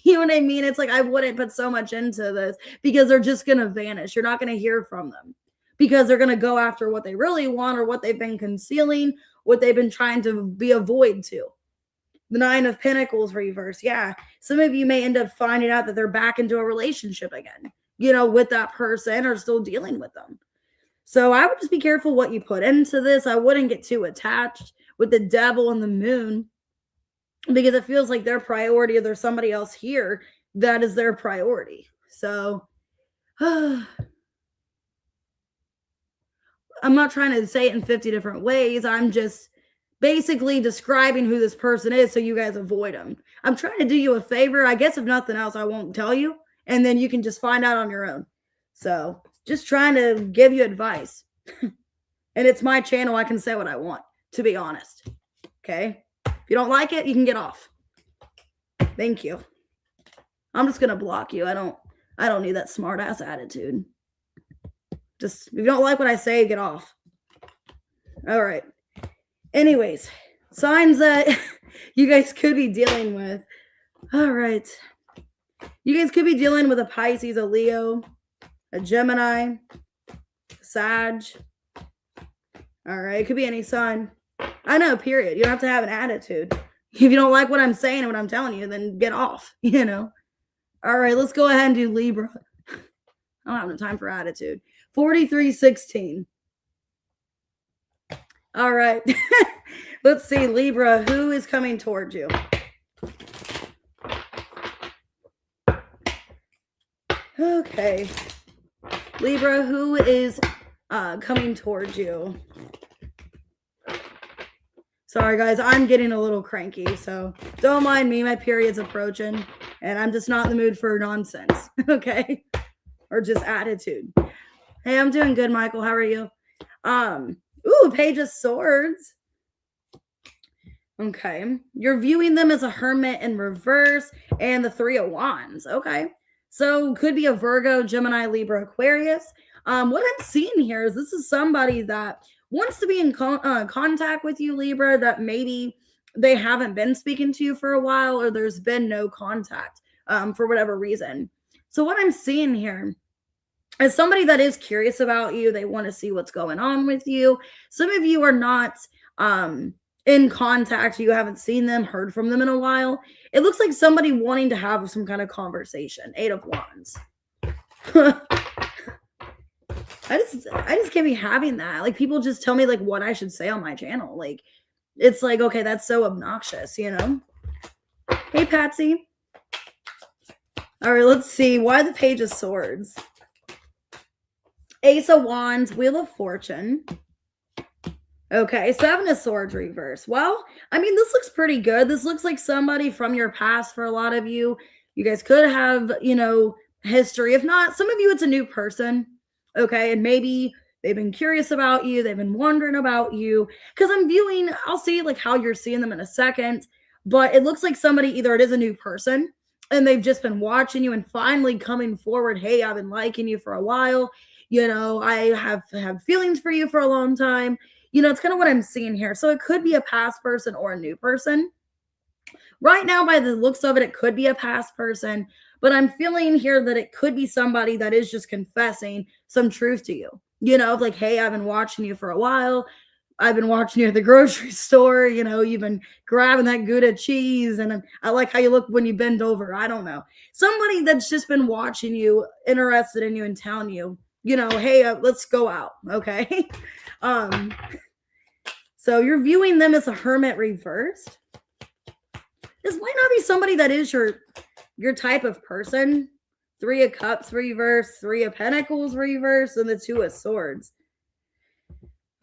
You know what I mean? It's like I wouldn't put so much into this because they're just going to vanish. You're not going to hear from them because they're going to go after what they really want or what they've been concealing, what they've been trying to be avoid to. The Nine of Pentacles reverse. Yeah. Some of you may end up finding out that they're back into a relationship again, with that person or still dealing with them. So I would just be careful what you put into this. I wouldn't get too attached with the Devil and the Moon because it feels like their priority or there's somebody else here that is their priority. So I'm not trying to say it in 50 different ways. I'm just basically describing who this person is so you guys avoid them. I'm trying to do you a favor. I guess if nothing else, I won't tell you. And then you can just find out on your own. So just trying to give you advice. And it's my channel. I can say what I want, to be honest. Okay? If you don't like it, you can get off. Thank you. I'm just going to block you. I don't need that smart ass attitude. Just, if you don't like what I say, get off. All right. Anyways, signs that you guys could be dealing with. All right. You guys could be dealing with a Pisces, a Leo, a Gemini, Sag. All right. It could be any sign. I know, period. You don't have to have an attitude. If you don't like what I'm saying and what I'm telling you, then get off, All right. Let's go ahead and do Libra. I don't have no time for attitude. 4316. All right. Let's see, Libra, who is coming towards you? Okay. Libra, who is coming towards you? Sorry, guys. I'm getting a little cranky, so don't mind me. My period's approaching, and I'm just not in the mood for nonsense, okay? Or just attitude. Hey, I'm doing good, Michael. How are you? Ooh, Page of Swords. Okay. You're viewing them as a Hermit in reverse and the Three of Wands. Okay. So could be a Virgo, Gemini, Libra, Aquarius. What I'm seeing here is this is somebody that wants to be in contact with you, Libra, that maybe they haven't been speaking to you for a while or there's been no contact for whatever reason. So what I'm seeing here as somebody that is curious about you, they want to see what's going on with you. Some of you are not in contact. You haven't seen them, heard from them in a while. It looks like somebody wanting to have some kind of conversation. Eight of Wands. I just can't be having that. Like, people just tell me like what I should say on my channel. Like, it's like, okay, that's so obnoxious, Hey, Patsy. All right, let's see. Why the Page of Swords? Ace of Wands, Wheel of Fortune. Okay, Seven of Swords reverse. Well, I mean, this looks pretty good. This looks like somebody from your past for a lot of you. You guys could have, history. If not, some of you, it's a new person. Okay. And maybe they've been curious about you. They've been wondering about you. Because I'm viewing, I'll see like how you're seeing them in a second. But it looks like somebody, either it is a new person and they've just been watching you and finally coming forward. Hey, I've been liking you for a while. I have feelings for you for a long time. It's kind of what I'm seeing here. So it could be a past person or a new person. Right now, by the looks of it, it could be a past person, but I'm feeling here that it could be somebody that is just confessing some truth to you. Like, hey, I've been watching you for a while. I've been watching you at the grocery store. You've been grabbing that Gouda cheese, and I like how you look when you bend over. I don't know. Somebody that's just been watching you, interested in you, and telling you, hey, let's go out. Okay. So you're viewing them as a hermit reversed. This might not be somebody that is your type of person. 3 of Cups reverse, 3 of Pentacles reverse, and the 2 of Swords.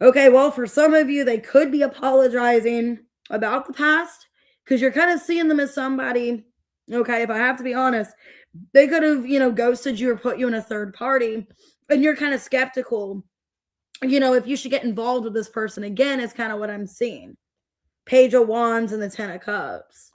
Okay, well, for some of you, they could be apologizing about the past because you're kind of seeing them as somebody, okay, if I have to be honest, they could have, ghosted you or put you in a third party, and you're kind of skeptical, if you should get involved with this person again, is kind of what I'm seeing. Page of Wands and the 10 of Cups.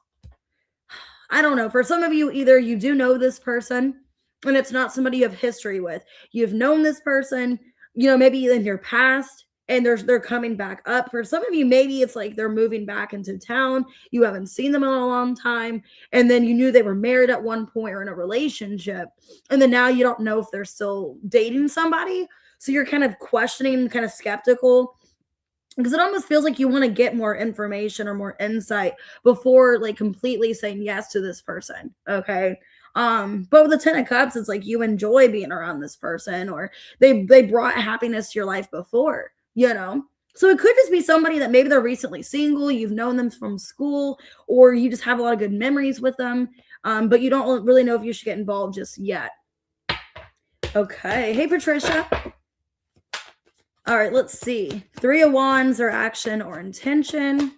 I don't know. For some of you, either you do know this person and it's not somebody you have history with. You've known this person, maybe in your past, and they're coming back up. For some of you, maybe it's like they're moving back into town. You haven't seen them in a long time. And then you knew they were married at one point or in a relationship. And then now you don't know if they're still dating somebody. So you're kind of questioning, kind of skeptical, because it almost feels like you want to get more information or more insight before like completely saying yes to this person. Okay. But with the 10 of Cups, it's like you enjoy being around this person, or they brought happiness to your life before, so it could just be somebody that maybe they're recently single, you've known them from school, or you just have a lot of good memories with them, but you don't really know if you should get involved just yet. Okay. Hey, Patricia. All right, let's see. 3 of Wands or action or intention.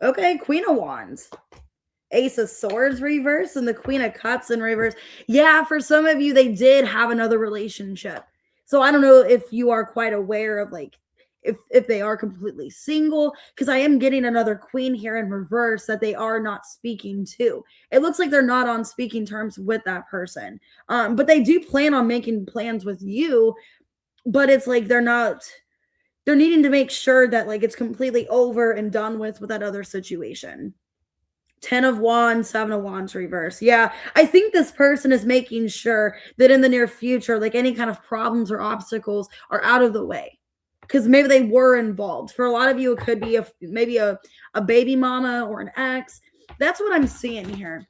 Okay, Queen of Wands. Ace of Swords reverse and the Queen of Cups in reverse. Yeah, for some of you, they did have another relationship. So I don't know if you are quite aware of like if they are completely single, because I am getting another queen here in reverse that they are not speaking to. It looks like they're not on speaking terms with that person. But they do plan on making plans with you. But it's like they're needing to make sure that like it's completely over and done with that other situation. 10 of Wands, 7 of Wands reverse. Yeah, I think this person is making sure that in the near future, like any kind of problems or obstacles are out of the way. Because maybe they were involved. For a lot of you, it could be maybe a baby mama or an ex. That's what I'm seeing here.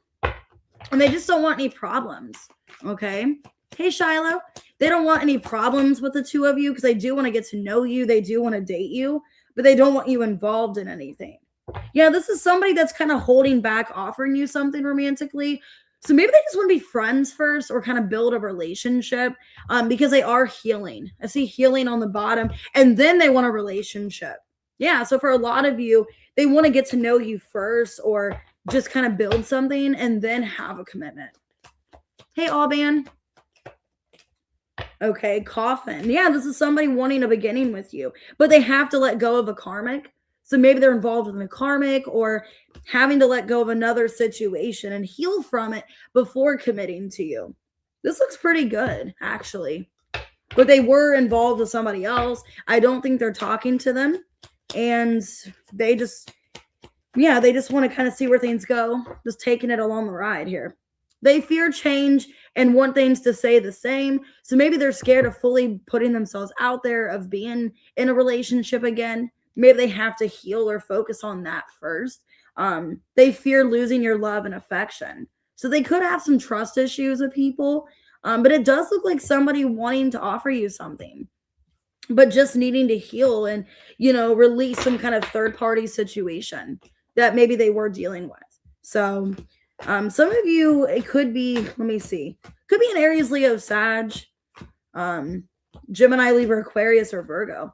And they just don't want any problems. Okay. Hey, Shiloh. They don't want any problems with the 2 of you because they do want to get to know you. They do want to date you, but they don't want you involved in anything. Yeah, this is somebody that's kind of holding back offering you something romantically. So maybe they just want to be friends first or kind of build a relationship because they are healing. I see healing on the bottom, and then they want a relationship. Yeah, so for a lot of you, they want to get to know you first or just kind of build something and then have a commitment. Hey, Alban. Okay, Coffin. Yeah, this is somebody wanting a beginning with you, but they have to let go of a karmic. So maybe they're involved with a karmic or having to let go of another situation and heal from it before committing to you. This looks pretty good, actually. But they were involved with somebody else. I don't think they're talking to them. And they just want to kind of see where things go. Just taking it along the ride here. They fear change and want things to stay the same. So maybe they're scared of fully putting themselves out there, of being in a relationship again. Maybe they have to heal or focus on that first. They fear losing your love and affection. So they could have some trust issues with people. But it does look like somebody wanting to offer you something, but just needing to heal and, release some kind of third-party situation that maybe they were dealing with. So some of you, it could be, let me see, could be an Aries, Leo, Sag, Gemini, Libra, Aquarius, or Virgo.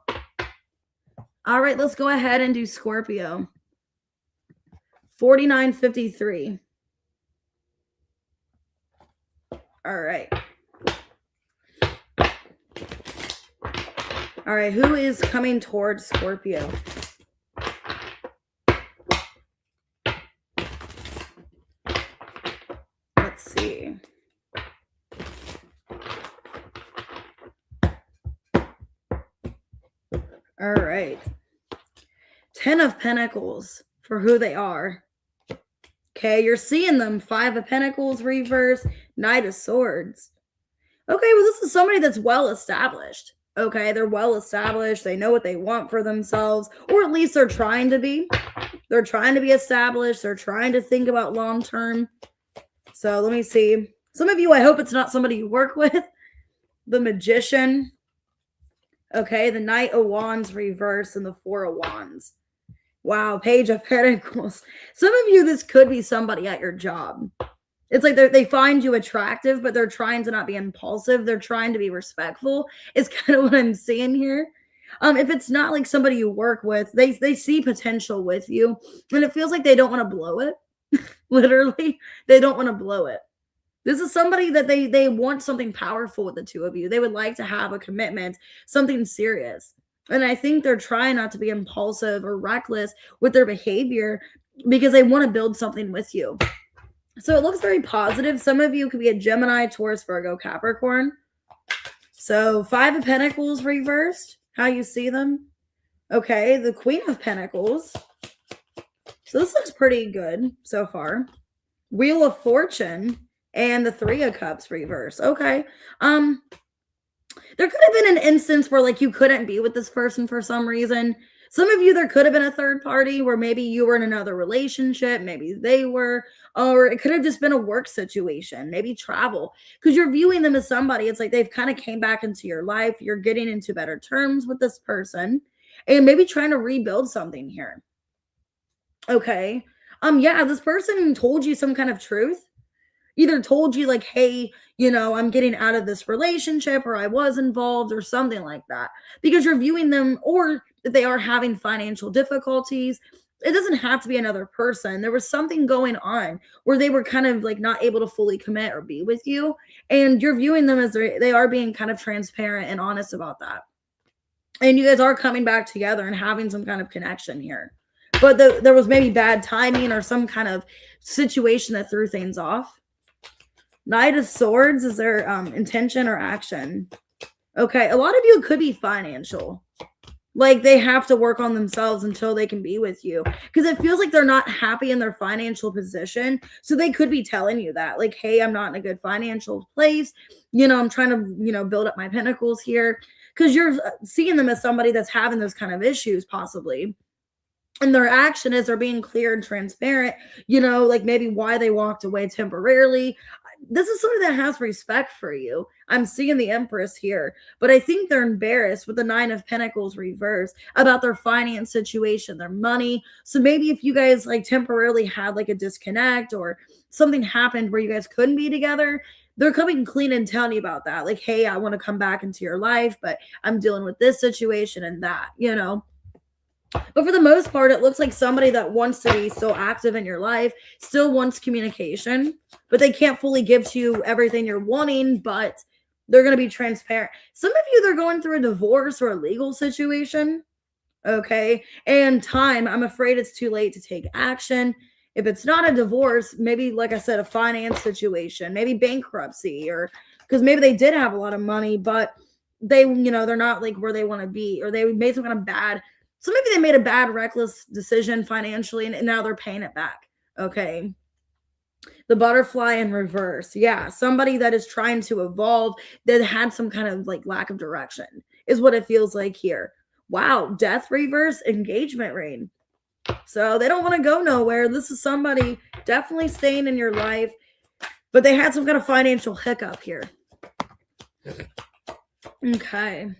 All right, let's go ahead and do Scorpio. 4953. All right. All right, who is coming towards Scorpio? Let's see. All right. 10 of Pentacles for who they are. Okay, you're seeing them. 5 of Pentacles reverse, Knight of Swords. Okay, well, this is somebody that's well established. Okay, they're well established. They know what they want for themselves, or at least they're trying to be. They're trying to be established. They're trying to think about long term. So let me see. Some of you, I hope it's not somebody you work with. The Magician. Okay, the Knight of Wands reverse and the 4 of Wands. Wow, Page of Pentacles. Some of you, this could be somebody at your job. It's like they find you attractive, but they're trying to not be impulsive. They're trying to be respectful. Is kind of what I'm seeing here. If it's not like somebody you work with, they see potential with you, and it feels like they don't want to blow it. Literally, they don't want to blow it. This is somebody that they want something powerful with the two of you. They would like to have a commitment, something serious. And I think they're trying not to be impulsive or reckless with their behavior because they want to build something with you. So it looks very positive. Some of you could be a Gemini, Taurus, Virgo, Capricorn. So 5 of Pentacles reversed. How you see them? Okay, the Queen of Pentacles. So this looks pretty good so far. Wheel of Fortune and the 3 of Cups reversed. Okay. There could have been an instance where like you couldn't be with this person for some reason. Some of you, there could have been a third party where maybe you were in another relationship, maybe they were, or it could have just been a work situation, maybe travel, because you're viewing them as somebody. It's like they've kind of came back into your life. You're getting into better terms with this person and maybe trying to rebuild something here. Okay. Yeah, this person told you some kind of truth. Either told you like, hey, I'm getting out of this relationship, or I was involved, or something like that, because you're viewing them, or they are having financial difficulties. It doesn't have to be another person. There was something going on where they were kind of like not able to fully commit or be with you. And you're viewing them as they are being kind of transparent and honest about that. And you guys are coming back together and having some kind of connection here. But there was maybe bad timing or some kind of situation that threw things off. Knight of Swords is their intention or action. Okay, a lot of you could be financial. Like they have to work on themselves until they can be with you, because it feels like they're not happy in their financial position. So they could be telling you that, like, hey, I'm not in a good financial place. I'm trying to, build up my pentacles here, because you're seeing them as somebody that's having those kind of issues possibly. And their action is they're being clear and transparent, like maybe why they walked away temporarily. This is somebody that has respect for you. I'm seeing the Empress here, but I think they're embarrassed with the 9 of Pentacles reverse about their finance situation, their money. So maybe if you guys like temporarily had like a disconnect or something happened where you guys couldn't be together, they're coming clean and telling you about that. Like, hey, I want to come back into your life, but I'm dealing with this situation and that, But for the most part, it looks like somebody that wants to be still active in your life, still wants communication, but they can't fully give to you everything you're wanting, but they're going to be transparent. Some of you, they're going through a divorce or a legal situation, okay? And time, I'm afraid it's too late to take action. If it's not a divorce, maybe, like I said, a finance situation, maybe bankruptcy, or because maybe they did have a lot of money, but they, they're not like where they want to be, or they made some kind of bad. So maybe they made a bad, reckless decision financially, and now they're paying it back. Okay. The Butterfly in reverse. Yeah. Somebody that is trying to evolve, that had some kind of like lack of direction is what it feels like here. Wow. Death reverse, Engagement ring. So they don't want to go nowhere. This is somebody definitely staying in your life, but they had some kind of financial hiccup here. Okay.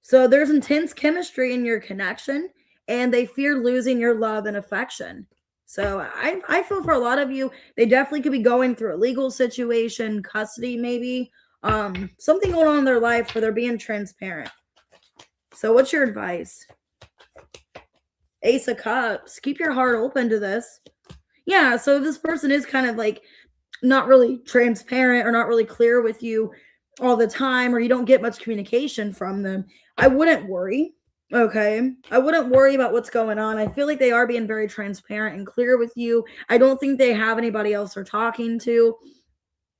So there's intense chemistry in your connection, and they fear losing your love and affection. So I feel for a lot of you, they definitely could be going through a legal situation, custody maybe, something going on in their life where they're being transparent. So what's your advice? Ace of Cups. Keep your heart open to this. Yeah, so this person is kind of like not really transparent or not really clear with you all the time, or you don't get much communication from them, I wouldn't worry. Okay. I wouldn't worry about what's going on. I feel like they are being very transparent and clear with you. I don't think they have anybody else they're talking to.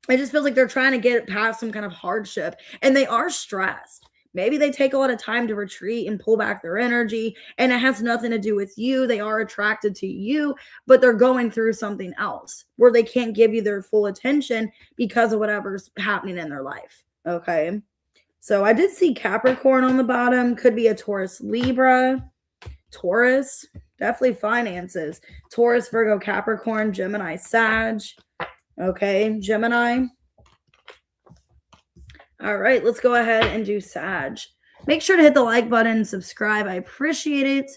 It just feels like they're trying to get past some kind of hardship and they are stressed. Maybe they take a lot of time to retreat and pull back their energy, and it has nothing to do with you. They are attracted to you, but they're going through something else where they can't give you their full attention because of whatever's happening in their life. Okay. So I did see Capricorn on the bottom. Could be a Taurus, Libra, Taurus, definitely finances. Taurus, Virgo, Capricorn, Gemini, Sag. Okay, Gemini. All right, let's go ahead and do Sag. Make sure to hit the like button and subscribe. I appreciate it.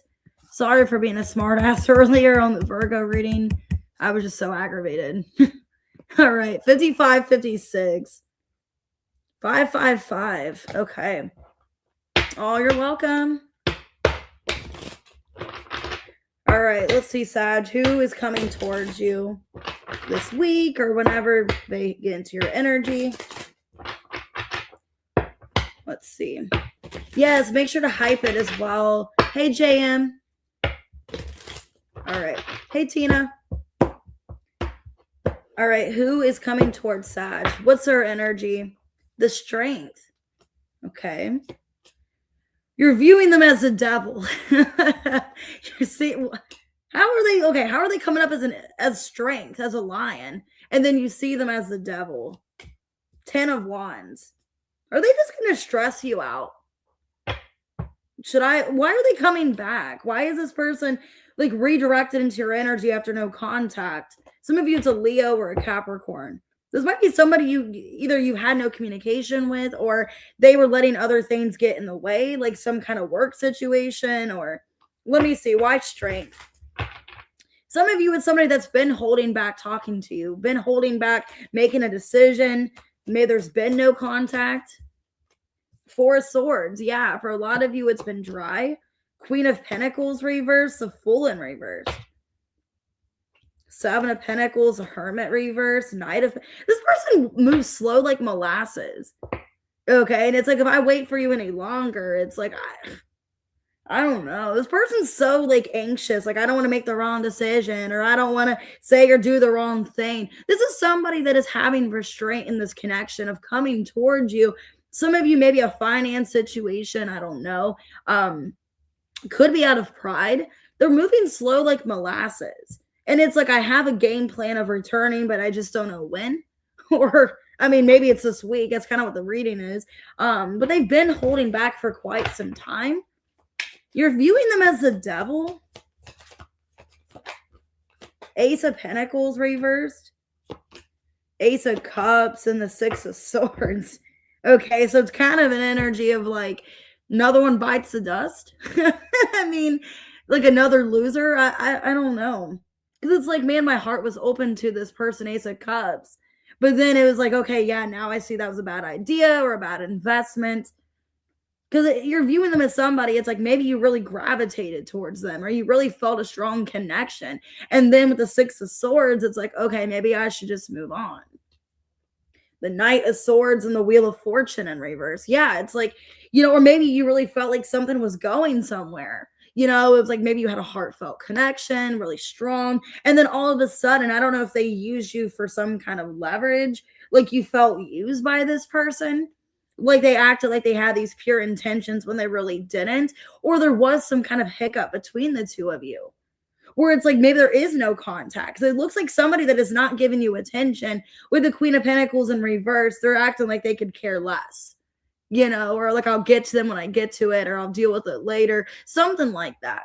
Sorry for being a smartass earlier on the Virgo reading. I was just so aggravated. All right, 55, 56. 555. Okay. Oh, you're welcome. All right, let's see, Sag. Who is coming towards you this week or whenever they get into your energy? Let's see. Yes, make sure to hype it as well. Hey, JM. All right. Hey, Tina. All right, who is coming towards Sag? What's their energy? The Strength. Okay. You're viewing them as a devil. You see, how are they? Okay, how are they coming up as Strength, as a lion, and then you see them as the devil? 10 of Wands. Are they just going to stress you out? Why are they coming back? Why is this person like redirected into your energy after no contact? Some of you, it's a Leo or a Capricorn. This might be somebody you had no communication with, or they were letting other things get in the way, like some kind of work situation, or let me see, why Strength? Some of you, it's somebody that's been holding back talking to you, been holding back making a decision. Maybe there's been no contact. 4 of Swords. Yeah, for a lot of you, it's been dry. Queen of Pentacles reversed, the Fool in reverse. 7 of Pentacles, a Hermit reverse, Knight of... This person moves slow like molasses. Okay, and it's like, if I wait for you any longer, it's like, I don't know. This person's so like anxious. Like, I don't want to make the wrong decision, or I don't want to say or do the wrong thing. This is somebody that is having restraint in this connection of coming towards you. Some of you, maybe a finance situation, I don't know. Could be out of pride. They're moving slow like molasses. And it's like, I have a game plan of returning, but I just don't know when. Or, I mean, maybe it's this week. That's kind of what the reading is. But they've been holding back for quite some time. You're viewing them as the devil. Ace of Pentacles reversed. Ace of Cups and the 6 of Swords. Okay, so it's kind of an energy of like, another one bites the dust. I mean, like another loser. I don't know. Because it's like, man, my heart was open to this person, Ace of Cups. But then it was like, okay, yeah, now I see that was a bad idea or a bad investment. Because you're viewing them as somebody, it's like maybe you really gravitated towards them, or you really felt a strong connection. And then with the 6 of Swords, it's like, okay, maybe I should just move on. The Knight of Swords and the Wheel of Fortune in reverse. Yeah, it's like, or maybe you really felt like something was going somewhere. It was like maybe you had a heartfelt connection, really strong. And then all of a sudden, I don't know if they used you for some kind of leverage, like you felt used by this person. Like they acted like they had these pure intentions when they really didn't. Or there was some kind of hiccup between the two of you, where it's like maybe there is no contact. So it looks like somebody that is not giving you attention. With the Queen of Pentacles in reverse, they're acting like they could care less. Or like, I'll get to them when I get to it, or I'll deal with it later. Something like that.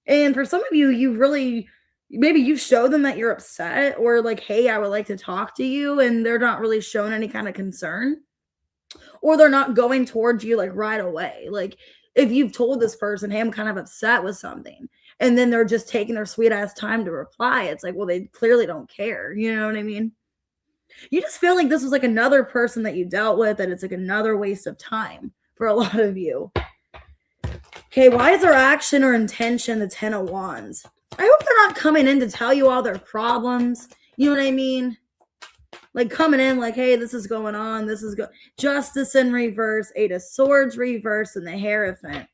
And for some of you, maybe you show them that you're upset, or like, hey, I would like to talk to you, and they're not really showing any kind of concern. Or they're not going towards you like right away. Like if you've told this person, hey, I'm kind of upset with something, and then they're just taking their sweet ass time to reply, it's like, well, they clearly don't care. You know what I mean? You just feel like this was like another person that you dealt with, and it's like another waste of time for a lot of you. Okay, why is their action or intention the 10 of Wands? I hope they're not coming in to tell you all their problems. You know what I mean? Like coming in like, hey, this is going on. This is Justice in reverse, 8 of Swords reverse, and the Hierophant.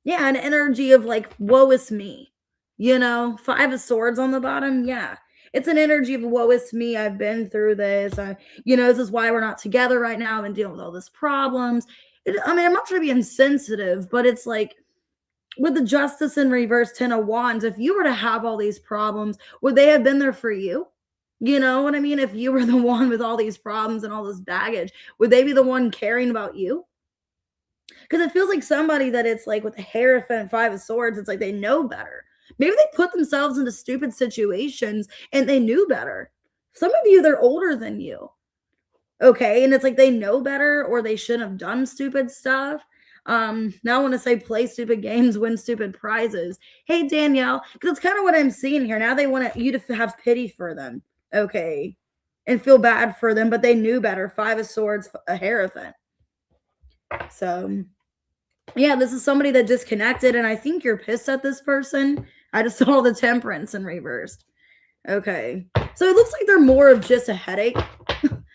Yeah, an energy of like, woe is me. 5 of Swords on the bottom. Yeah. It's an energy of woe is me. I've been through this. This is why we're not together right now and dealing with all these problems. I'm not trying to be insensitive, but it's like with the Justice in reverse, 10 of Wands, if you were to have all these problems, would they have been there for you? You know what I mean? If you were the one with all these problems and all this baggage, would they be the one caring about you? Because it feels like somebody that it's like with the Hierophant, 5 of Swords, it's like they know better. Maybe they put themselves into stupid situations and they knew better. Some of you, they're older than you. Okay. And it's like they know better or they shouldn't have done stupid stuff. Now I want to say play stupid games, win stupid prizes. Hey, Danielle, because it's kind of what I'm seeing here. Now they want you to have pity for them. Okay. And feel bad for them, but they knew better. 5 of Swords, a Hierophant. So, yeah, this is somebody that disconnected, and I think you're pissed at this person. I just saw the Temperance in reversed. Okay. So it looks like they're more of just a headache,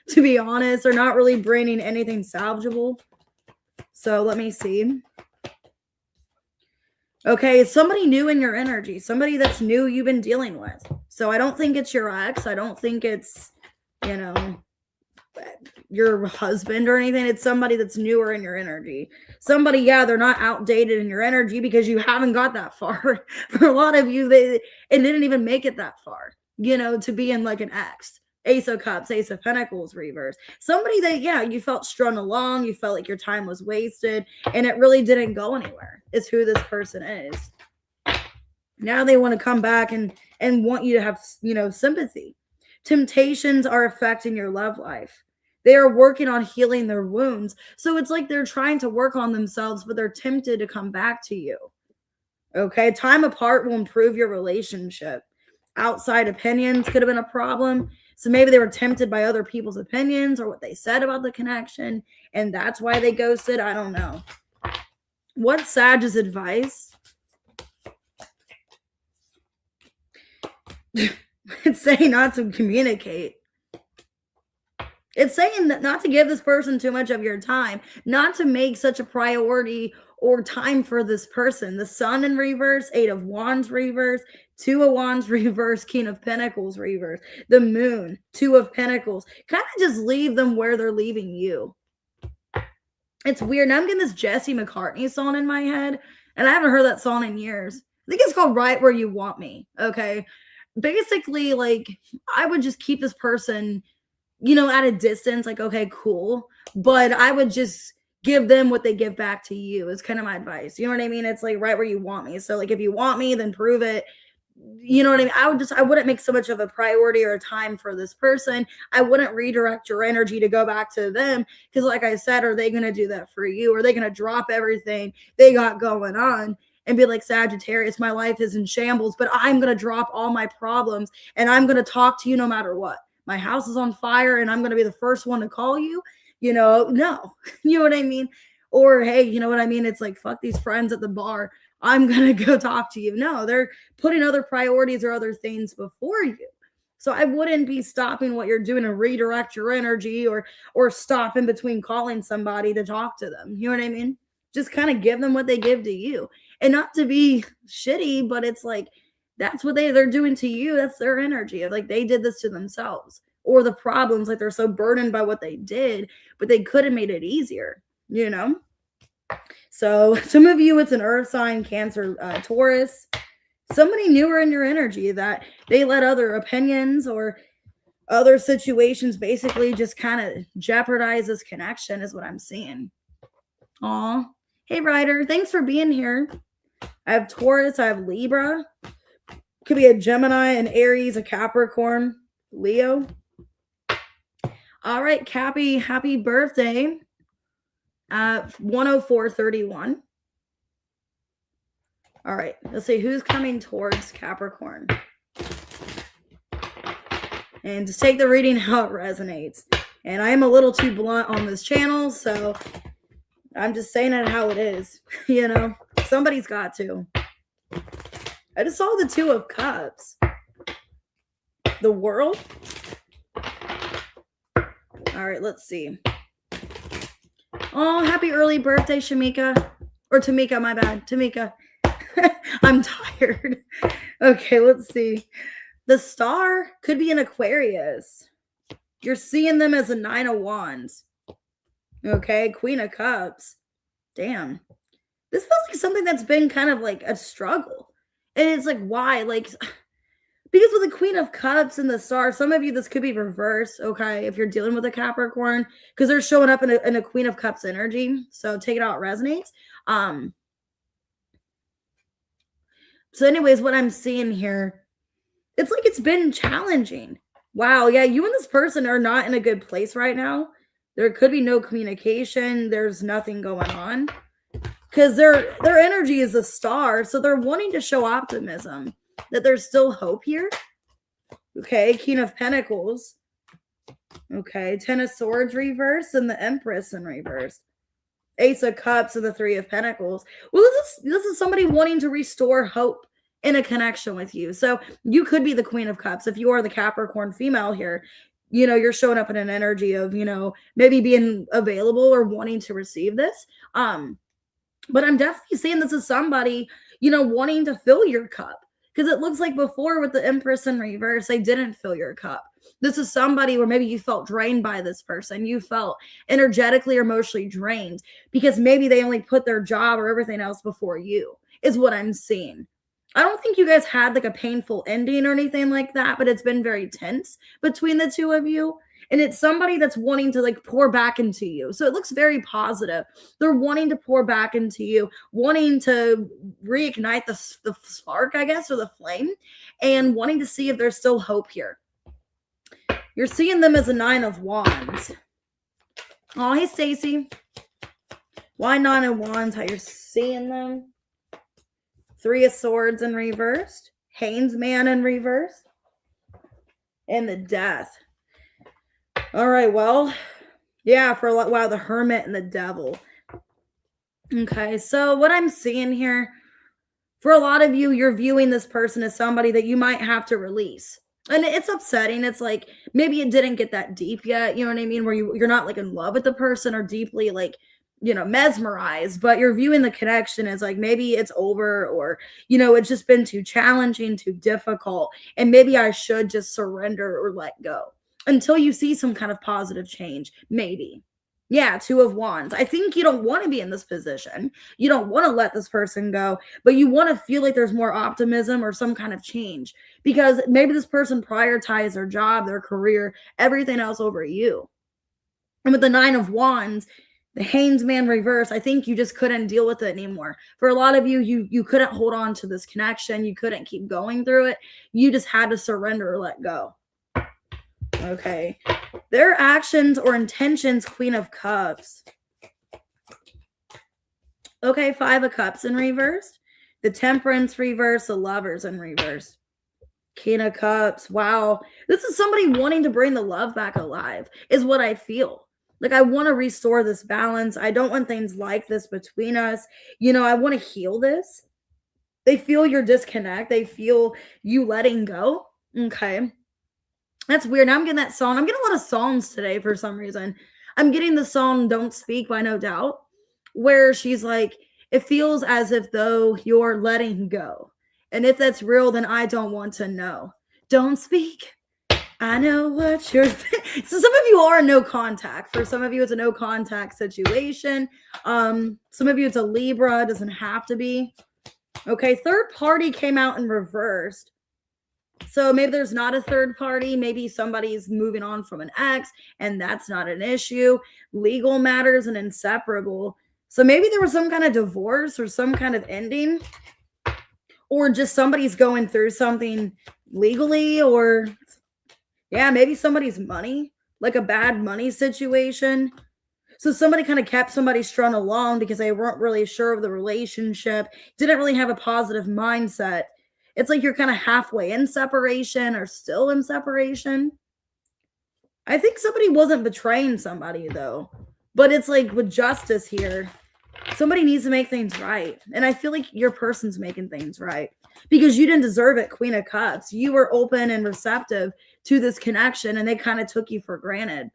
to be honest. They're not really bringing anything salvageable. So let me see. Okay, it's somebody new in your energy. Somebody that's new you've been dealing with. So I don't think it's your ex. I don't think it's, your husband or anything. It's somebody that's newer in your energy. Somebody, yeah, they're not outdated in your energy because you haven't got that far. For a lot of you, it didn't even make it that far, to be in like an ex. Ace of Cups, Ace of Pentacles reverse. Somebody that, yeah, you felt strung along. You felt like your time was wasted and it really didn't go anywhere. It's who this person is. Now they want to come back and want you to have, sympathy. Temptations are affecting your love life. They are working on healing their wounds. So it's like they're trying to work on themselves, but they're tempted to come back to you. Okay. Time apart will improve your relationship. Outside opinions could have been a problem. So maybe they were tempted by other people's opinions or what they said about the connection. And that's why they ghosted. I don't know. What's Sag's advice? It's saying not to communicate. It's saying that not to give this person too much of your time, not to make such a priority or time for this person. The Sun in reverse, 8 of Wands reverse, 2 of Wands reverse, King of Pentacles reverse, the Moon, 2 of Pentacles. Kind of just leave them where they're leaving you. It's weird. Now I'm getting this Jesse McCartney song in my head, and I haven't heard that song in years. I think it's called Right Where You Want Me. Okay. Basically, like, I would just keep this person, at a distance, like, okay, cool. But I would just give them what they give back to you is kind of my advice. You know what I mean? It's like right where you want me. So like, if you want me, then prove it. You know what I mean? I wouldn't make so much of a priority or a time for this person. I wouldn't redirect your energy to go back to them. Because like I said, are they going to do that for you? Are they going to drop everything they got going on and be like, Sagittarius, my life is in shambles, but I'm going to drop all my problems and I'm going to talk to you no matter what. My house is on fire and I'm going to be the first one to call you. No, you know what I mean? Or, hey, you know what I mean? It's like, fuck these friends at the bar. I'm going to go talk to you. No, they're putting other priorities or other things before you. So I wouldn't be stopping what you're doing and redirect your energy or stop in between calling somebody to talk to them. You know what I mean? Just kind of give them what they give to you. And not to be shitty, but it's like, that's what they're doing to you. That's their energy. Like they did this to themselves. Or the problems, like they're so burdened by what they did, but they could have made it easier, So some of you, it's an earth sign, Cancer, Taurus, somebody newer in your energy that they let other opinions or other situations basically just kind of jeopardize this connection is what I'm seeing. Aw. Hey, Ryder, thanks for being here. I have Taurus, I have Libra. Could be a Gemini, an Aries, a Capricorn, Leo. All right, Cappy, happy birthday. 10431. All right, let's see who's coming towards Capricorn. And just take the reading how it resonates. And I am a little too blunt on this channel, so I'm just saying it how it is. Somebody's got to. I just saw the 2 of Cups. The World. All right, let's see. Oh, happy early birthday, Shamika. Or Tamika, my bad. Tamika. I'm tired. Okay, let's see. The star could be an Aquarius. You're seeing them as a 9 of Wands. Okay, Queen of Cups. Damn. This feels like something that's been kind of like a struggle. And it's like, why? Like, because with the Queen of Cups and the Star, some of you, this could be reversed, okay, if you're dealing with a Capricorn, because they're showing up in a Queen of Cups energy. So take it out, it resonates. So anyways, what I'm seeing here, it's like it's been challenging. Wow, yeah, you and this person are not in a good place right now. There could be no communication. There's nothing going on. Because their energy is a star, so they're wanting to show optimism, that there's still hope here. Okay, King of Pentacles. Okay, Ten of Swords reversed and the Empress in reverse. Ace of Cups and the Three of Pentacles. Well, this is somebody wanting to restore hope in a connection with you. So you could be the Queen of Cups. If you are the Capricorn female here, you know, you're showing up in an energy of, you know, maybe being available or wanting to receive this. But I'm definitely seeing this as somebody, you know, wanting to fill your cup. Because it looks like before with the Empress in reverse, they didn't fill your cup. This is somebody where maybe you felt drained by this person. You felt energetically or emotionally drained because maybe they only put their job or everything else before you, is what I'm seeing. I don't think you guys had like a painful ending or anything like that, but it's been very tense between the two of you. And it's somebody that's wanting to like pour back into you. So it looks very positive. They're wanting to pour back into you, wanting to reignite the spark, I guess, or the flame, and wanting to see if there's still hope here. You're seeing them as a 9 of Wands. Oh, hey, Stacy. Why 9 of Wands? How you're seeing them? 3 of Swords in reversed. Hanged Man in reverse. And the Death. All right, well, yeah, for a lot, wow, the Hermit and the Devil. Okay, so what I'm seeing here, for a lot of you, you're viewing this person as somebody that you might have to release. And it's upsetting. It's like, maybe it didn't get that deep yet, you know what I mean? Where you're not like in love with the person or deeply like, you know, mesmerized, but you're viewing the connection as like, maybe it's over, or, you know, it's just been too challenging, too difficult. And maybe I should just surrender or let go until you see some kind of positive change. Maybe. Yeah, 2 of Wands. I think you don't want to be in this position. You don't want to let this person go, but you want to feel like there's more optimism or some kind of change, because maybe this person prioritized their job, their career, everything else over you. And with the 9 of Wands, the Hanged Man reverse, I think you just couldn't deal with it anymore. For a lot of you, you couldn't hold on to this connection. You couldn't keep going through it. You just had to surrender or let go. Okay. Their actions or intentions, Queen of Cups. Okay, 5 of Cups in reverse. The Temperance reverse, the Lovers in reverse. King of Cups. Wow. This is somebody wanting to bring the love back alive, is what I feel. Like, I want to restore this balance. I don't want things like this between us. You know, I want to heal this. They feel your disconnect. They feel you letting go. Okay. That's weird. Now I'm getting that song. I'm getting a lot of songs today for some reason. I'm getting the song Don't Speak by No Doubt, where she's like, it feels as if though you're letting go. And if that's real, then I don't want to know. Don't speak. I know what you're thinking. So some of you are no contact. For some of you, it's a no contact situation. Some of you, it's a Libra. It doesn't have to be. Okay, third party came out in reversed. So maybe there's not a third party. Maybe somebody's moving on from an ex, and that's not an issue. Legal matters and inseparable. So maybe there was some kind of divorce or some kind of ending, or just somebody's going through something legally, or yeah, maybe somebody's money, like a bad money situation. So somebody kind of kept somebody strung along because they weren't really sure of the relationship, didn't really have a positive mindset. It's like you're kind of halfway in separation or still in separation. I think somebody wasn't betraying somebody though, but it's like with justice here, somebody needs to make things right. And I feel like your person's making things right because you didn't deserve it, Queen of Cups. You were open and receptive to this connection and they kind of took you for granted.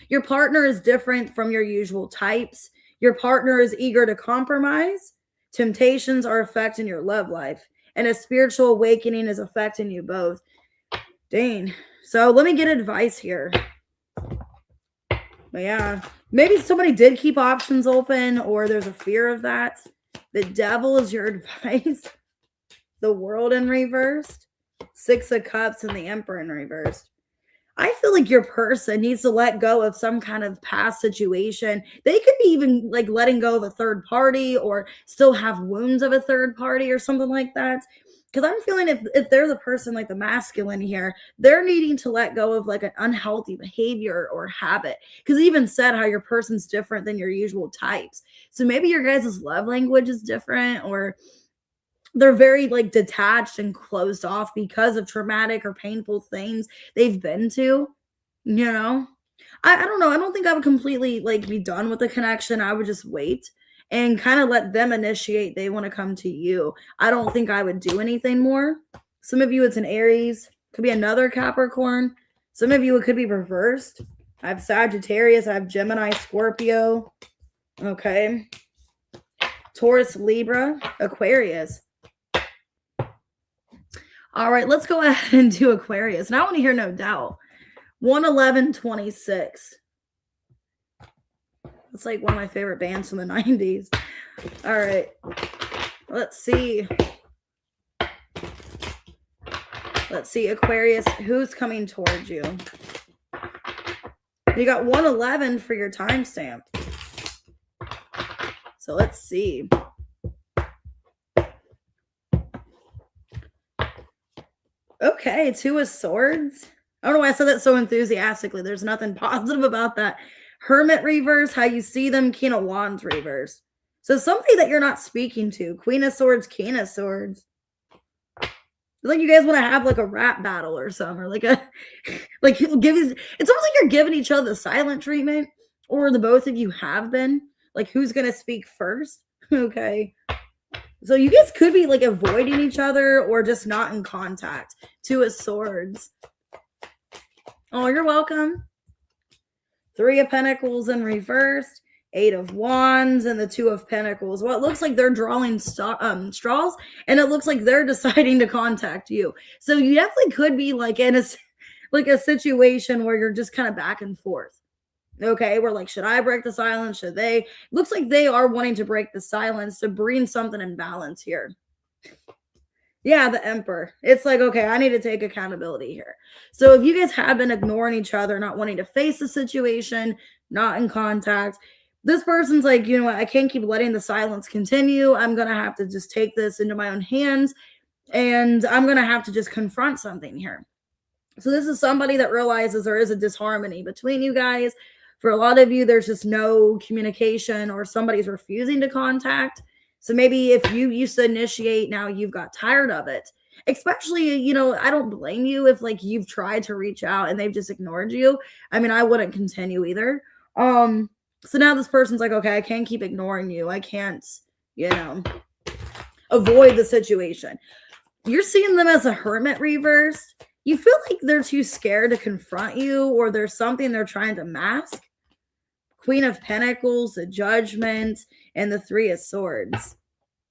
Your partner is different from your usual types. Your partner is eager to compromise. Temptations are affecting your love life, and a spiritual awakening is affecting you both. Dang. So let me get advice here. But yeah, maybe somebody did keep options open, or there's a fear of that. The devil is your advice. The world in reversed. 6 of Cups and the Emperor in reversed. I feel like your person needs to let go of some kind of past situation. They could be even like letting go of a third party or still have wounds of a third party or something like that. Because I'm feeling if they're the person like the masculine here, they're needing to let go of like an unhealthy behavior or habit. Because it even said how your person's different than your usual types. So maybe your guys' love language is different, or they're very like detached and closed off because of traumatic or painful things they've been to, you know. I don't know, I don't think I would completely like be done with the connection. I would just wait and kind of let them initiate. They want to come to you. I don't think I would do anything more. Some of you it's an Aries, could be another Capricorn. Some of you it could be reversed. I have Sagittarius, I have Gemini, Scorpio, okay, Taurus, Libra, Aquarius. All right, let's go ahead and do Aquarius. And I want to hear no doubt. 111-26. It's like one of my favorite bands from the 90s. All right, let's see. Let's see, Aquarius, who's coming towards you? You got 111 for your timestamp. So let's see. Okay, 2 of Swords. I don't know why I said that so enthusiastically. There's nothing positive about that. Hermit reverse, how you see them. King of Wands reverse. So somebody that you're not speaking to. Queen of Swords, King of Swords. It's like you guys want to have like a rap battle or something, or like a like it's almost like you're giving each other the silent treatment, or the both of you have been. Like who's gonna speak first? Okay. So you guys could be like avoiding each other or just not in contact. 2 of Swords. Oh, you're welcome. 3 of Pentacles in reversed. 8 of Wands and the 2 of Pentacles. Well, it looks like they're drawing straws, and it looks like they're deciding to contact you. So you definitely could be like in a situation where you're just kind of back and forth. Okay, we're like, should I break the silence? Should they? Looks like they are wanting to break the silence to bring something in balance here. Yeah, the Emperor. It's like, okay, I need to take accountability here. So if you guys have been ignoring each other, not wanting to face the situation, not in contact, this person's like, you know what, I can't keep letting the silence continue. I'm going to have to just take this into my own hands, and I'm going to have to just confront something here. So this is somebody that realizes there is a disharmony between you guys. For a lot of you, there's just no communication, or somebody's refusing to contact. So maybe if you used to initiate, now you've got tired of it. Especially, you know, I don't blame you if like you've tried to reach out and they've just ignored you. I mean, I wouldn't continue either. So now this person's like, okay, I can't keep ignoring you. I can't, you know, avoid the situation. You're seeing them as a Hermit reversed. You feel like they're too scared to confront you, or there's something they're trying to mask. Queen of Pentacles, the Judgment, and the 3 of Swords.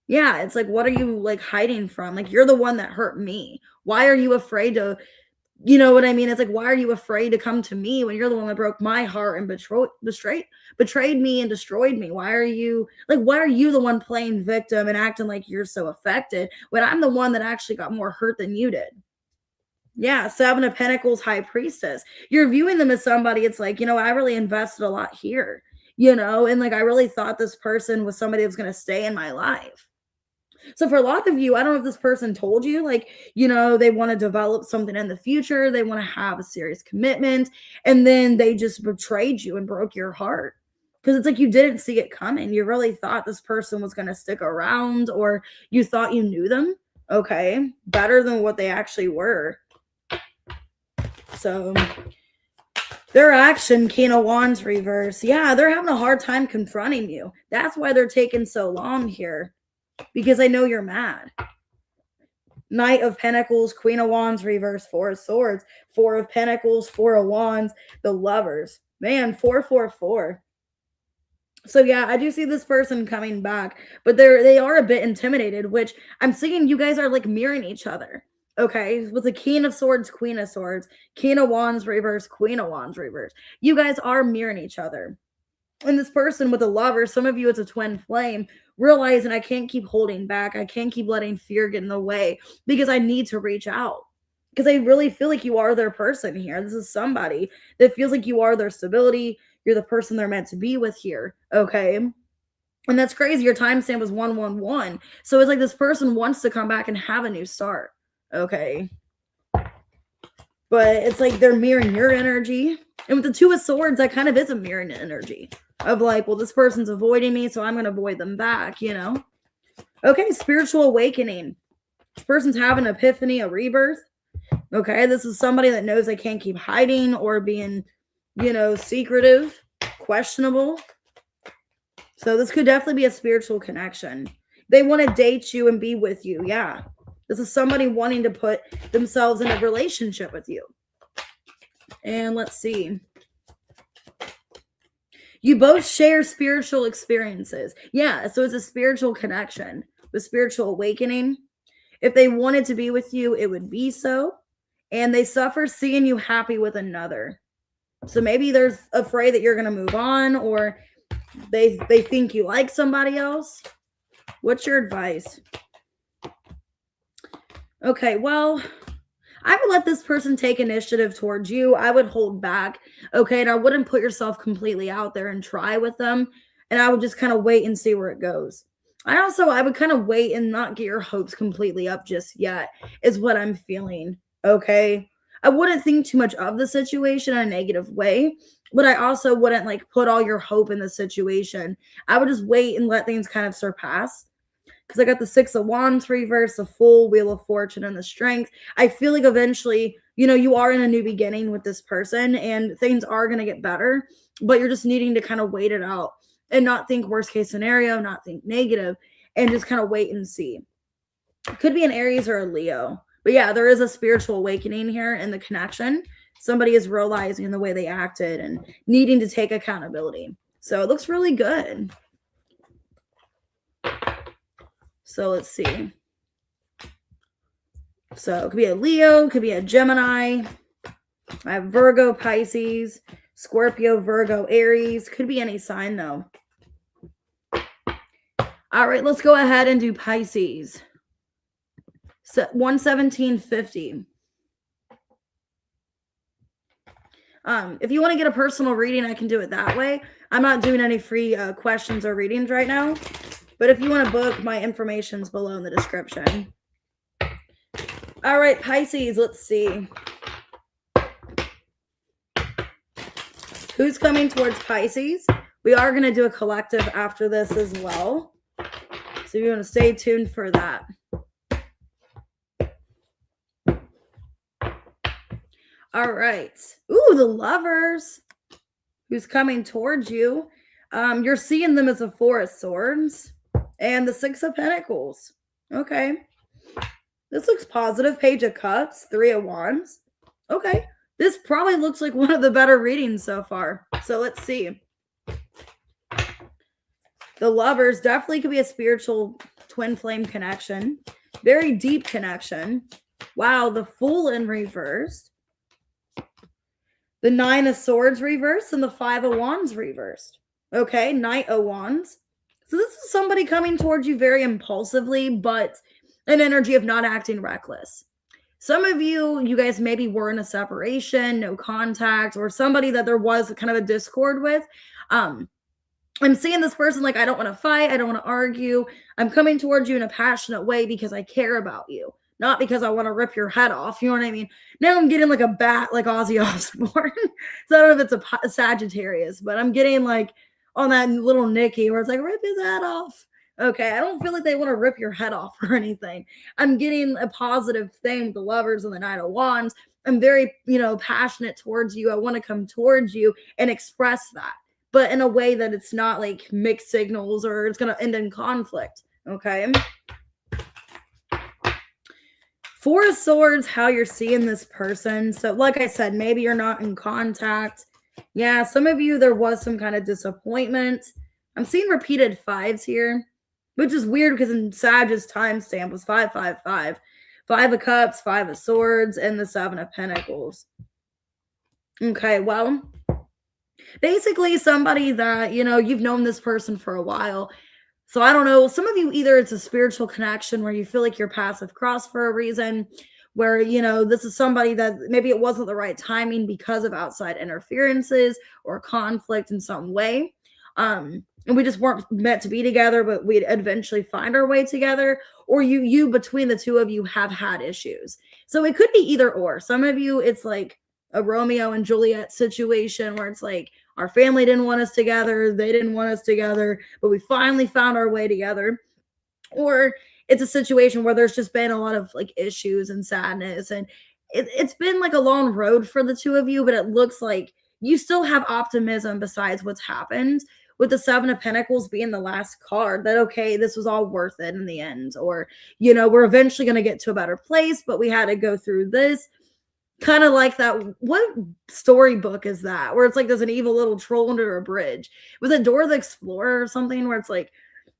Yeah, it's like, what are you like hiding from? Like, you're the one that hurt me. Why are you afraid to, you know what I mean? It's like, why are you afraid to come to me when you're the one that broke my heart and betrayed me and destroyed me? Why are you the one playing victim and acting like you're so affected when I'm the one that actually got more hurt than you did? Yeah, 7 of Pentacles, High Priestess. You're viewing them as somebody, it's like, you know, I really invested a lot here, you know, and like I really thought this person was somebody that's going to stay in my life. So for a lot of you, I don't know if this person told you, like, you know, they want to develop something in the future, they want to have a serious commitment, and then they just betrayed you and broke your heart. Because it's like you didn't see it coming. You really thought this person was going to stick around, or you thought you knew them, okay, better than what they actually were. So their action, King of Wands reverse. Yeah, they're having a hard time confronting you. That's why they're taking so long here, because I know you're mad. Knight of Pentacles, Queen of Wands reverse, 4 of Swords, 4 of Pentacles, 4 of Wands, the Lovers. Man, 444. So yeah, I do see this person coming back, but they are a bit intimidated, which I'm seeing you guys are like mirroring each other. Okay, with the King of Swords, Queen of Swords, King of Wands reverse, Queen of Wands reverse. You guys are mirroring each other. And this person with a lover, some of you it's a twin flame, realizing I can't keep holding back. I can't keep letting fear get in the way because I need to reach out. Because I really feel like you are their person here. This is somebody that feels like you are their stability. You're the person they're meant to be with here. Okay. And that's crazy. Your timestamp was 111. So it's like this person wants to come back and have a new start. Okay. But it's like they're mirroring your energy. And with the Two of Swords, that kind of is a mirroring energy of like, well, this person's avoiding me, so I'm going to avoid them back, you know? Okay, spiritual awakening. This person's having an epiphany, a rebirth. Okay, this is somebody that knows they can't keep hiding or being, you know, secretive, questionable. So this could definitely be a spiritual connection. They want to date you and be with you. Yeah. This is somebody wanting to put themselves in a relationship with you. And let's see. You both share spiritual experiences. Yeah, so it's a spiritual connection, with spiritual awakening. If they wanted to be with you, it would be so. And they suffer seeing you happy with another. So maybe they're afraid that you're going to move on, or they think you like somebody else. What's your advice? Okay, well, I would let this person take initiative towards you. I would hold back, okay? And I wouldn't put yourself completely out there and try with them. And I would just kind of wait and see where it goes. I would kind of wait and not get your hopes completely up just yet, is what I'm feeling, okay? I wouldn't think too much of the situation in a negative way, but I also wouldn't like put all your hope in the situation. I would just wait and let things kind of surpass. Because I got the Six of Wands reverse, the Full, Wheel of Fortune, and the Strength. I feel like eventually, you know, you are in a new beginning with this person and things are going to get better, but you're just needing to kind of wait it out and not think worst case scenario, not think negative, and just kind of wait and see. It could be an Aries or a Leo. But yeah, there is a spiritual awakening here in the connection. Somebody is realizing the way they acted and needing to take accountability. So it looks really good. So let's see. So it could be a Leo, could be a Gemini. I have Virgo, Pisces, Scorpio, Virgo, Aries. Could be any sign though. All right, let's go ahead and do Pisces. So 117.50. If you want to get a personal reading, I can do it that way. I'm not doing any free questions or readings right now. But if you want to book, my information's below in the description. All right, Pisces, let's see. Who's coming towards Pisces? We are going to do a collective after this as well. So you want to stay tuned for that. All right. Ooh, the Lovers. Who's coming towards you? You're seeing them as a Four of Swords. And the Six of Pentacles. Okay. This looks positive. Page of Cups. Three of Wands. Okay. This probably looks like one of the better readings so far. So let's see. The Lovers definitely could be a spiritual twin flame connection. Very deep connection. Wow. The Fool in reverse. The Nine of Swords reversed and the Five of Wands reversed. Okay. Knight of Wands. So this is somebody coming towards you very impulsively, but an energy of not acting reckless. Some of you guys maybe were in a separation, no contact, or somebody that there was kind of a discord with. I'm seeing this person like, I don't want to fight. I don't want to argue. I'm coming towards you in a passionate way because I care about you, not because I want to rip your head off. You know what I mean? Now I'm getting like a bat, like Ozzy Osbourne. So I don't know if it's a Sagittarius, but I'm getting like, on that little Nikki where it's like, rip his head off. Okay, I don't feel like they want to rip your head off or anything. I'm getting a positive thing with the Lovers and the Knight of Wands. I'm very, passionate towards you. I want to come towards you and express that, but in a way that it's not like mixed signals or it's going to end in conflict. Okay. Four of Swords, how you're seeing this person. So like I said, maybe you're not in contact. Yeah, some of you, there was some kind of disappointment. I'm seeing repeated fives here, which is weird because in Sag's timestamp was 555. Five of Cups, Five of Swords, and the Seven of Pentacles. Okay, well, basically somebody that, you've known this person for a while. So I don't know, some of you, either it's a spiritual connection where you feel like your paths have crossed for a reason, where, this is somebody that maybe it wasn't the right timing because of outside interferences or conflict in some way. And we just weren't meant to be together, but we'd eventually find our way together. Or you between the two of you have had issues. So it could be either or. Some of you, it's like a Romeo and Juliet situation where it's like our family didn't want us together, they didn't want us together, but we finally found our way together. Or it's a situation where there's just been a lot of like issues and sadness, and it's been like a long road for the two of you, but it looks like you still have optimism besides what's happened, with the Seven of Pentacles being the last card, that okay, this was all worth it in the end, or we're eventually going to get to a better place, but we had to go through this. Kind of like that. What storybook is that? Where it's like there's an evil little troll under a bridge. Was it Dora the Explorer or something? Where it's like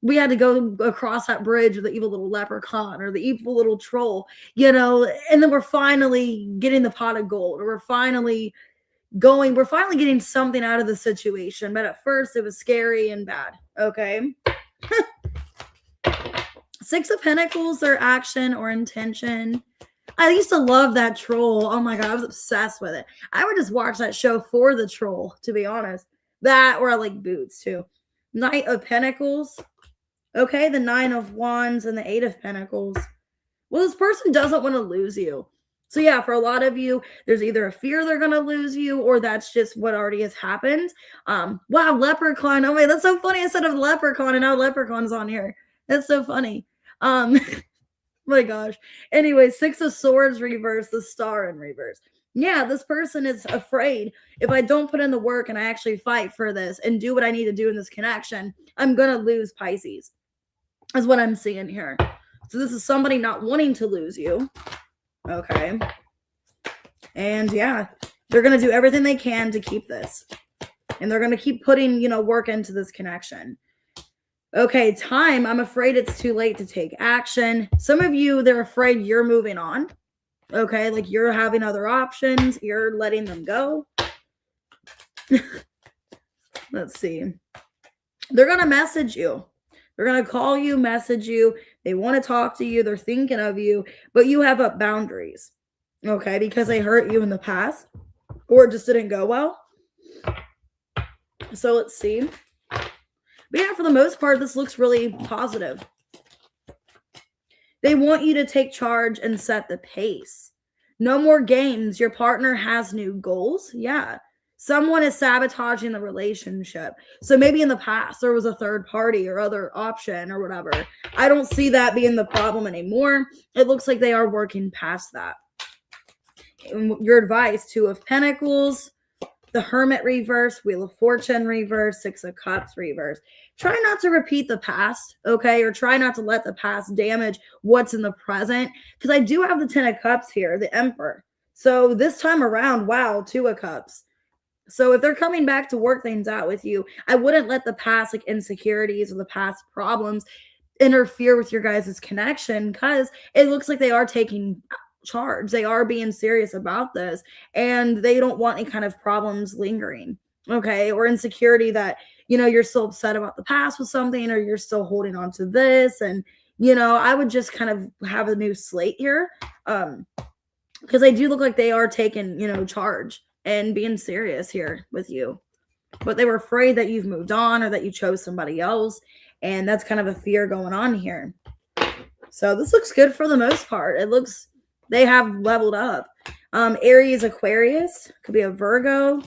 we had to go across that bridge with the evil little leprechaun or the evil little troll, and then we're finally getting the pot of gold, or we're finally getting something out of the situation. But at first it was scary and bad. Okay. Six of Pentacles, their action or intention. I used to love that troll. Oh my God, I was obsessed with it. I would just watch that show for the troll, to be honest. That, or I like Boots too. Knight of Pentacles. Okay, the Nine of Wands and the Eight of Pentacles. Well, this person doesn't want to lose you. So yeah, for a lot of you, there's either a fear they're going to lose you, or that's just what already has happened. Wow, Leprechaun. Oh, wait, that's so funny. I said a leprechaun, and now Leprechaun's on here. That's so funny. My gosh. Anyway, Six of Swords reverse, the Star in reverse. Yeah, this person is afraid. If I don't put in the work and I actually fight for this and do what I need to do in this connection, I'm going to lose, Pisces. Is what I'm seeing here. So this is somebody not wanting to lose you. Okay. And yeah, they're going to do everything they can to keep this. And they're going to keep putting, work into this connection. Okay, time. I'm afraid it's too late to take action. Some of you, they're afraid you're moving on. Okay, like you're having other options. You're letting them go. Let's see. They're going to message you. They're going to call you, message you. They want to talk to you. They're thinking of you, but you have up boundaries. Okay, because they hurt you in the past or it just didn't go well. So let's see. But yeah, for the most part, this looks really positive. They want you to take charge and set the pace. No more games. Your partner has new goals. Yeah. Someone is sabotaging the relationship. So maybe in the past there was a third party or other option or whatever. I don't see that being the problem anymore. It looks like they are working past that. Your advice, Two of Pentacles, the Hermit reverse, Wheel of Fortune reverse, Six of Cups reverse. Try not to repeat the past, okay? Or try not to let the past damage what's in the present. Because I do have the Ten of Cups here, the Emperor. So this time around, wow, Two of Cups. So if they're coming back to work things out with you, I wouldn't let the past like insecurities or the past problems interfere with your guys' connection, because it looks like they are taking charge. They are being serious about this, and they don't want any kind of problems lingering, okay? Or insecurity that, you're still upset about the past with something, or you're still holding on to this. And, I would just kind of have a new slate here, because they do look like they are taking, charge and being serious here with you. But they were afraid that you've moved on or that you chose somebody else. And that's kind of a fear going on here. So this looks good for the most part. It looks, they have leveled up. Aries, Aquarius, could be a Virgo,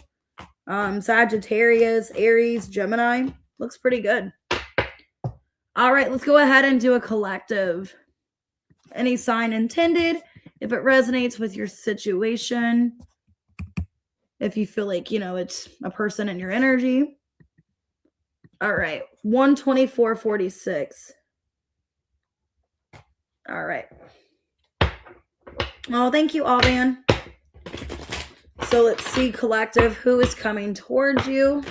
Sagittarius, Aries, Gemini. Looks pretty good. All right, let's go ahead and do a collective. Any sign intended. If it resonates with your situation, if you feel like, it's a person in your energy. All right, 124.46. All right. Oh, thank you, Alban. So let's see, collective, who is coming towards you?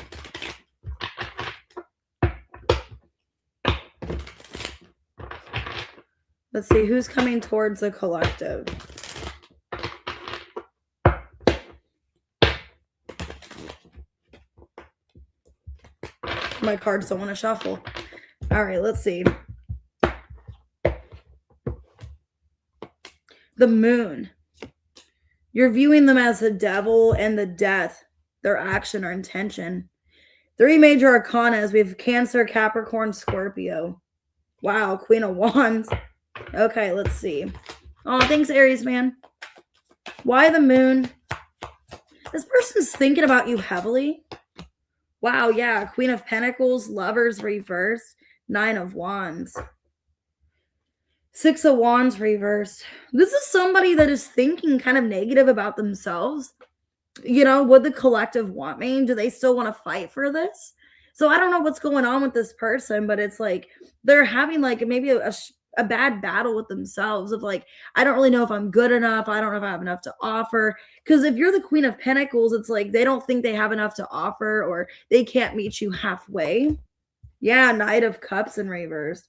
Let's see, who's coming towards the collective? My cards don't want to shuffle. All right, let's see. The moon. You're viewing them as the devil and the death, their action or intention. 3 major arcanas. We have Cancer, Capricorn, Scorpio. Wow, Queen of Wands. Okay, let's see. Oh, thanks, Aries, man. Why the moon? This person's thinking about you heavily. Wow, yeah. Queen of Pentacles, Lovers reversed, 9 of Wands. 6 of Wands reversed. This is somebody that is thinking kind of negative about themselves. You know, would the collective want me? Do they still want to fight for this? So I don't know what's going on with this person, but it's like they're having like maybe a bad battle with themselves of like, I don't really know if I'm good enough. I don't know if I have enough to offer. Because if you're the Queen of Pentacles, it's like they don't think they have enough to offer or they can't meet you halfway. Yeah, Knight of Cups in reverse.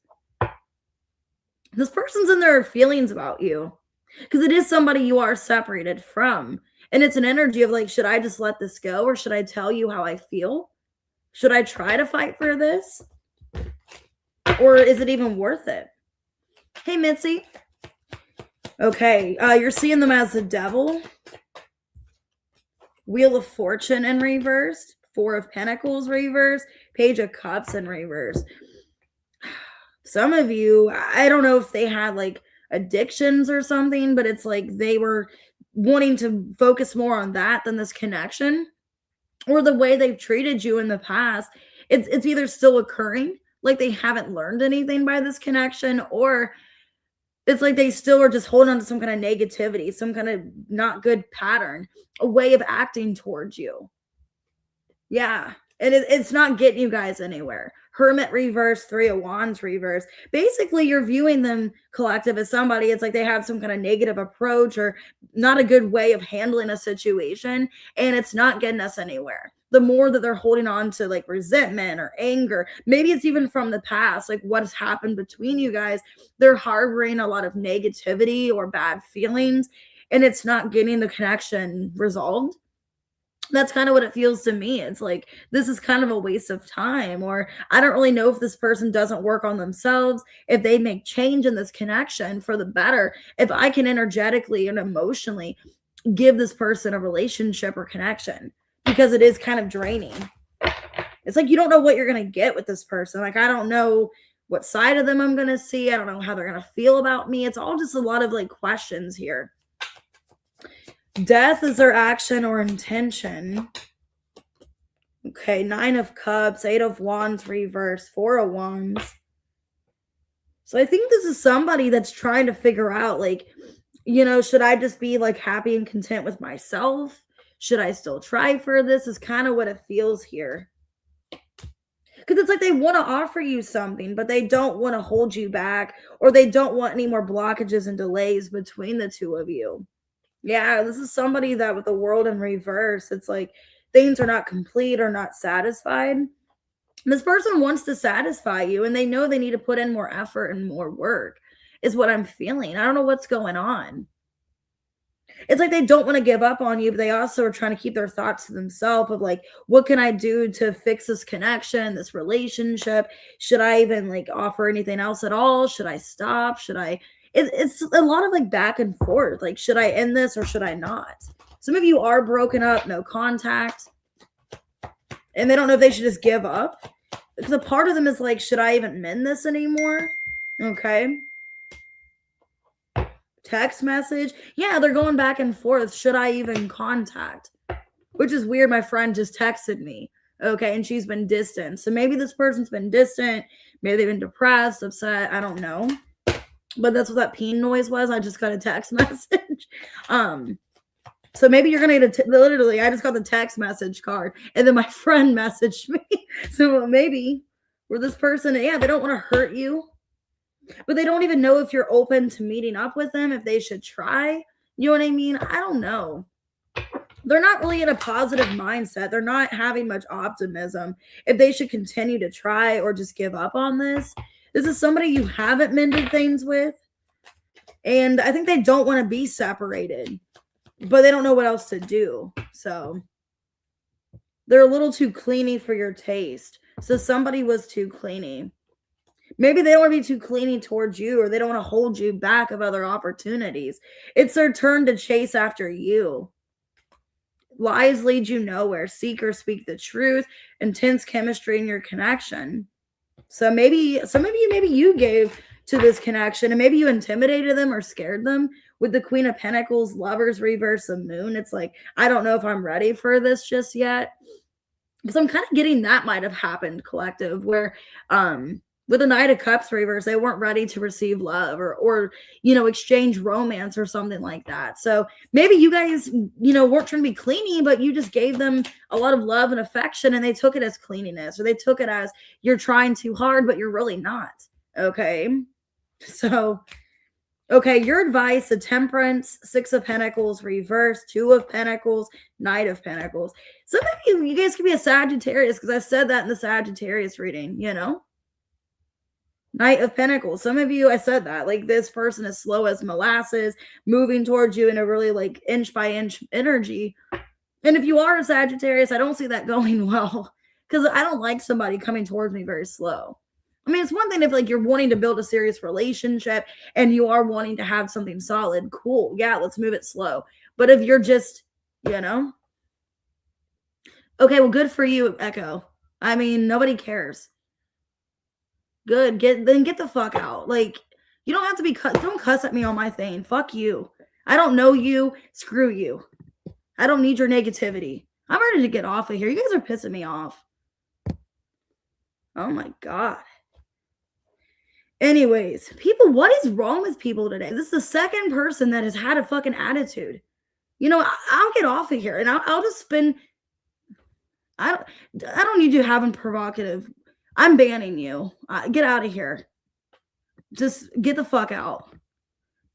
This person's in their feelings about you because it is somebody you are separated from. And it's an energy of like, should I just let this go or should I tell you how I feel? Should I try to fight for this? Or is it even worth it? Hey, Mitzi. Okay, you're seeing them as the devil. Wheel of Fortune in reverse. 4 of Pentacles reverse. Page of Cups in reverse. Some of you, I don't know if they had like addictions or something, but it's like they were wanting to focus more on that than this connection, or the way they've treated you in the past. It's either still occurring, like they haven't learned anything by this connection, or it's like they still are just holding on to some kind of negativity, some kind of not good pattern, a way of acting towards you. Yeah. And it's not getting you guys anywhere. Hermit reverse, 3 of Wands reverse. Basically, you're viewing them, collective, as somebody, it's like they have some kind of negative approach or not a good way of handling a situation, and it's not getting us anywhere. The more that they're holding on to like resentment or anger, maybe it's even from the past, like what has happened between you guys, they're harboring a lot of negativity or bad feelings, and it's not getting the connection resolved. That's kind of what it feels to me. It's like this is kind of a waste of time, or I don't really know if this person doesn't work on themselves, if they make change in this connection for the better, if I can energetically and emotionally give this person a relationship or connection, because it is kind of draining. It's like you don't know what you're going to get with this person. Like, I don't know what side of them I'm going to see. I don't know how they're going to feel about me. It's all just a lot of like questions here. Death is their action or intention. Okay, 9 of Cups, 8 of Wands reverse, 4 of Wands. So I think this is somebody that's trying to figure out, like, you know, should I just be like happy and content with myself? Should I still try for this? Is kind of what it feels here. Because it's like they want to offer you something, but they don't want to hold you back, or they don't want any more blockages and delays between the two of you. Yeah, this is somebody that with the World in reverse, it's like things are not complete or not satisfied. This person wants to satisfy you, and they know they need to put in more effort and more work, is what I'm feeling. I don't know what's going on. It's like they don't want to give up on you, but they also are trying to keep their thoughts to themselves of like, what can I do to fix this connection, this relationship? Should I even like offer anything else at all? Should I stop? Should I it's a lot of like back and forth. Like, should I end this or should I not? Some of you are broken up, no contact, and they don't know if they should just give up. Because a part of them is like, should I even mend this anymore? Okay. Text message. Yeah, they're going back and forth. Should I even contact? Which is weird. My friend just texted me. Okay. And she's been distant. So maybe this person's been distant. Maybe they've been depressed, upset. I don't know. But that's what that ping noise was. I just got a text message. So maybe you're gonna get literally, I just got the text message card, and then my friend messaged me. So maybe where this person, yeah, they don't want to hurt you, but they don't even know if you're open to meeting up with them, if they should try. You know what I mean? I don't know. they're not really in a positive mindset. They're not having much optimism if they should continue to try or just give up on this. This is somebody you haven't mended things with. And I think they don't want to be separated, but they don't know what else to do. So they're a little too cleany for your taste. So somebody was too cleany. Maybe they don't want to be too cleany towards you, or they don't want to hold you back of other opportunities. It's their turn to chase after you. Lies lead you nowhere. Seek or speak the truth. Intense chemistry in your connection. So maybe some of you, maybe you gave to this connection, and maybe you intimidated them or scared them with the Queen of Pentacles, Lovers reverse, the Moon. It's like, I don't know if I'm ready for this just yet, because I'm kind of getting that might have happened, collective, where with the Knight of Cups reverse, they weren't ready to receive love or exchange romance or something like that. So maybe you guys weren't trying to be cleany, but you just gave them a lot of love and affection, and they took it as cleanliness, or they took it as you're trying too hard, but you're really not. Okay. So, okay, your advice: the Temperance, Six of Pentacles reverse, Two of Pentacles, Knight of Pentacles. Some of you guys could be a Sagittarius, because I said that in the Sagittarius reading, Knight of Pentacles. Some of you, I said that, like, this person is slow as molasses, moving towards you in a really like inch by inch energy. And if you are a Sagittarius, I don't see that going well, because I don't like somebody coming towards me very slow. I mean, it's one thing if like you're wanting to build a serious relationship and you are wanting to have something solid, cool. Yeah, let's move it slow. But if you're just, okay, well, good for you, Echo. I mean, nobody cares. Good. Get the fuck out. Like, you don't have to be don't cuss at me on my thing. Fuck you. I don't know you. Screw you. I don't need your negativity. I'm ready to get off of here. You guys are pissing me off. Oh my God. Anyways, people, what is wrong with people today? This is the second person that has had a fucking attitude. I'll get off of here, and I'll just spend. I don't need you having provocative. I'm banning you. Get out of here. Just get the fuck out.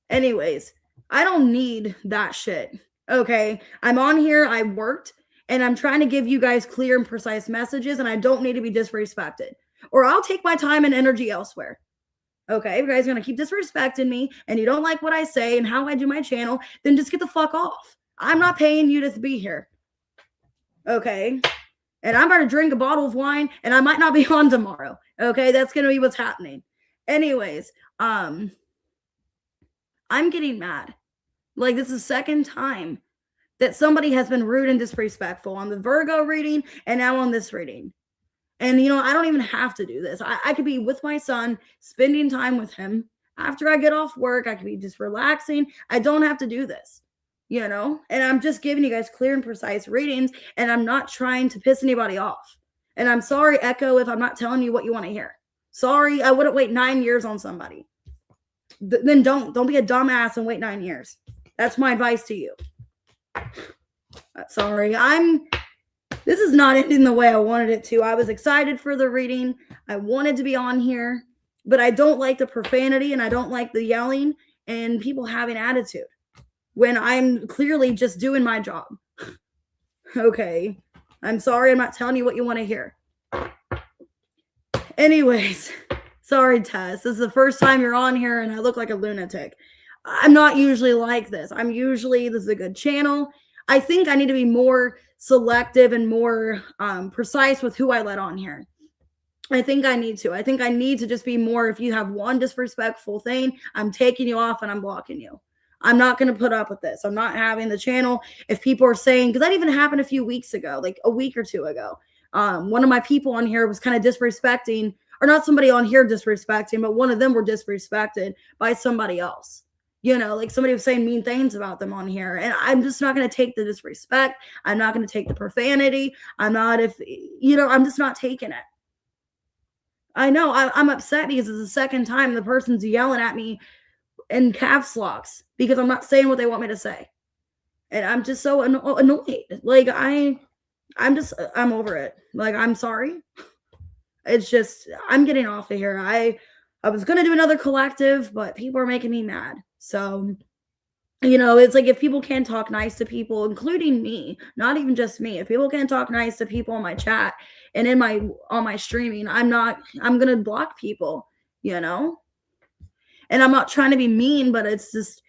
Anyways, I don't need that shit. Okay, I'm on here. I worked, and I'm trying to give you guys clear and precise messages, and I don't need to be disrespected, or I'll take my time and energy elsewhere. Okay, if you guys are going to keep disrespecting me and you don't like what I say and how I do my channel, then just get the fuck off. I'm not paying you to be here. Okay? And I'm about to drink a bottle of wine, and I might not be on tomorrow. Okay? That's going to be what's happening. Anyways, I'm getting mad. Like, this is the second time that somebody has been rude and disrespectful on the Virgo reading and now on this reading. And, I don't even have to do this. I could be with my son, spending time with him. After I get off work, I could be just relaxing. I don't have to do this, and I'm just giving you guys clear and precise readings, and I'm not trying to piss anybody off. And I'm sorry, Echo, if I'm not telling you what you want to hear. Sorry, I wouldn't wait 9 years on somebody. Then don't be a dumbass and wait 9 years. That's my advice to you. Sorry, this is not ending the way I wanted it to. I was excited for the reading. I wanted to be on here, but I don't like the profanity, and I don't like the yelling and people having attitude when I'm clearly just doing my job. Okay. I'm sorry. I'm not telling you what you want to hear. Anyways, sorry, Tess. This is the first time you're on here and I look like a lunatic. I'm not usually like this. This is a good channel. I think I need to be more selective and more precise with who I let on here. I think I need to just be more, if you have one disrespectful thing, I'm taking you off and I'm blocking you. I'm not going to put up with this. I'm not having the channel. If people are saying, because that even happened a few weeks ago, like a week or two ago, one of my people on here was kind of disrespecting, or not somebody on here disrespecting, but one of them were disrespected by somebody else. Like somebody was saying mean things about them on here. And I'm just not going to take the disrespect. I'm not going to take the profanity. I'm just not taking it. I know I'm upset because it's the second time the person's yelling at me in caps locks because I'm not saying what they want me to say. And I'm just so annoyed. Like I'm over it. Like, I'm sorry. It's just, I'm getting off of here. I was going to do another collective, but people are making me mad. So It's like if people can't talk nice to people, including me, not even just me, if people can't talk nice to people in my chat and in my on my streaming, I'm gonna block people, you know? And I'm not trying to be mean, but it's just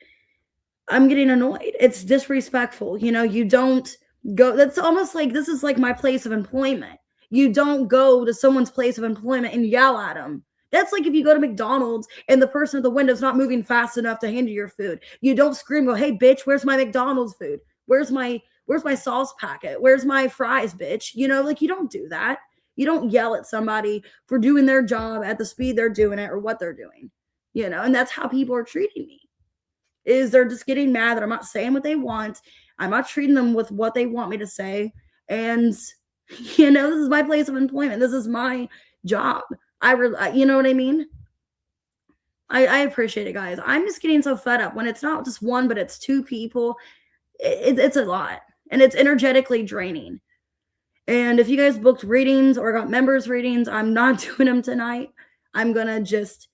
I'm getting annoyed. It's disrespectful. You don't go, that's almost like this is like my place of employment. You don't go to someone's place of employment and yell at them. That's like if you go to McDonald's and the person at the window is not moving fast enough to hand you your food. You don't scream, go, "Hey bitch, where's my McDonald's food? Where's my sauce packet? Where's my fries, bitch?" Like you don't do that. You don't yell at somebody for doing their job at the speed they're doing it or what they're doing. And that's how people are treating me. Is they're just getting mad that I'm not saying what they want. I'm not treating them with what they want me to say. And, this is my place of employment. This is my job. You know what I mean? I appreciate it, guys. I'm just getting so fed up when it's not just one, but it's two people. It's a lot. And it's energetically draining. And if you guys booked readings or got members readings, I'm not doing them tonight. I'm going to just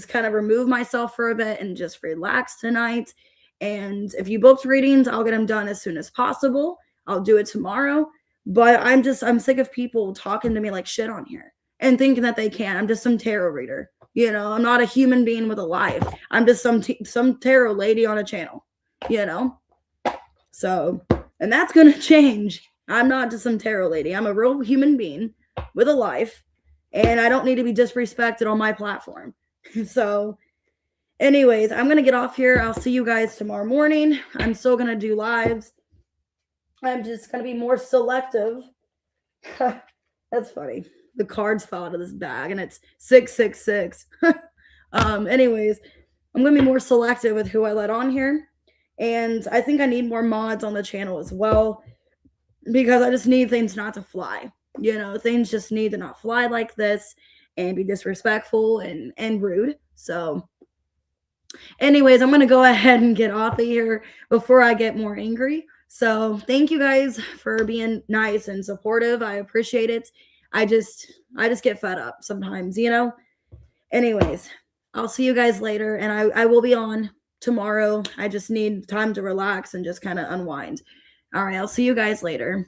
kind of remove myself for a bit and just relax tonight. And if you booked readings, I'll get them done as soon as possible. I'll do it tomorrow. But I'm sick of people talking to me like shit on here and thinking that they can. I'm just some tarot reader. I'm not a human being with a life. I'm just some tarot lady on a channel, So, and that's going to change. I'm not just some tarot lady. I'm a real human being with a life. And I don't need to be disrespected on my platform. So, anyways, I'm going to get off here. I'll see you guys tomorrow morning. I'm still going to do lives. I'm just going to be more selective. That's funny. The cards fell out of this bag and it's 666. Anyways, I'm going to be more selective with who I let on here. And I think I need more mods on the channel as well because I just need things not to fly. Things just need to not fly like this and be disrespectful and rude. So anyways, I'm going to go ahead and get off of here before I get more angry. So thank you guys for being nice and supportive. I appreciate it. I just get fed up sometimes, Anyways, I'll see you guys later. And I will be on tomorrow. I just need time to relax and just kind of unwind. All right. I'll see you guys later.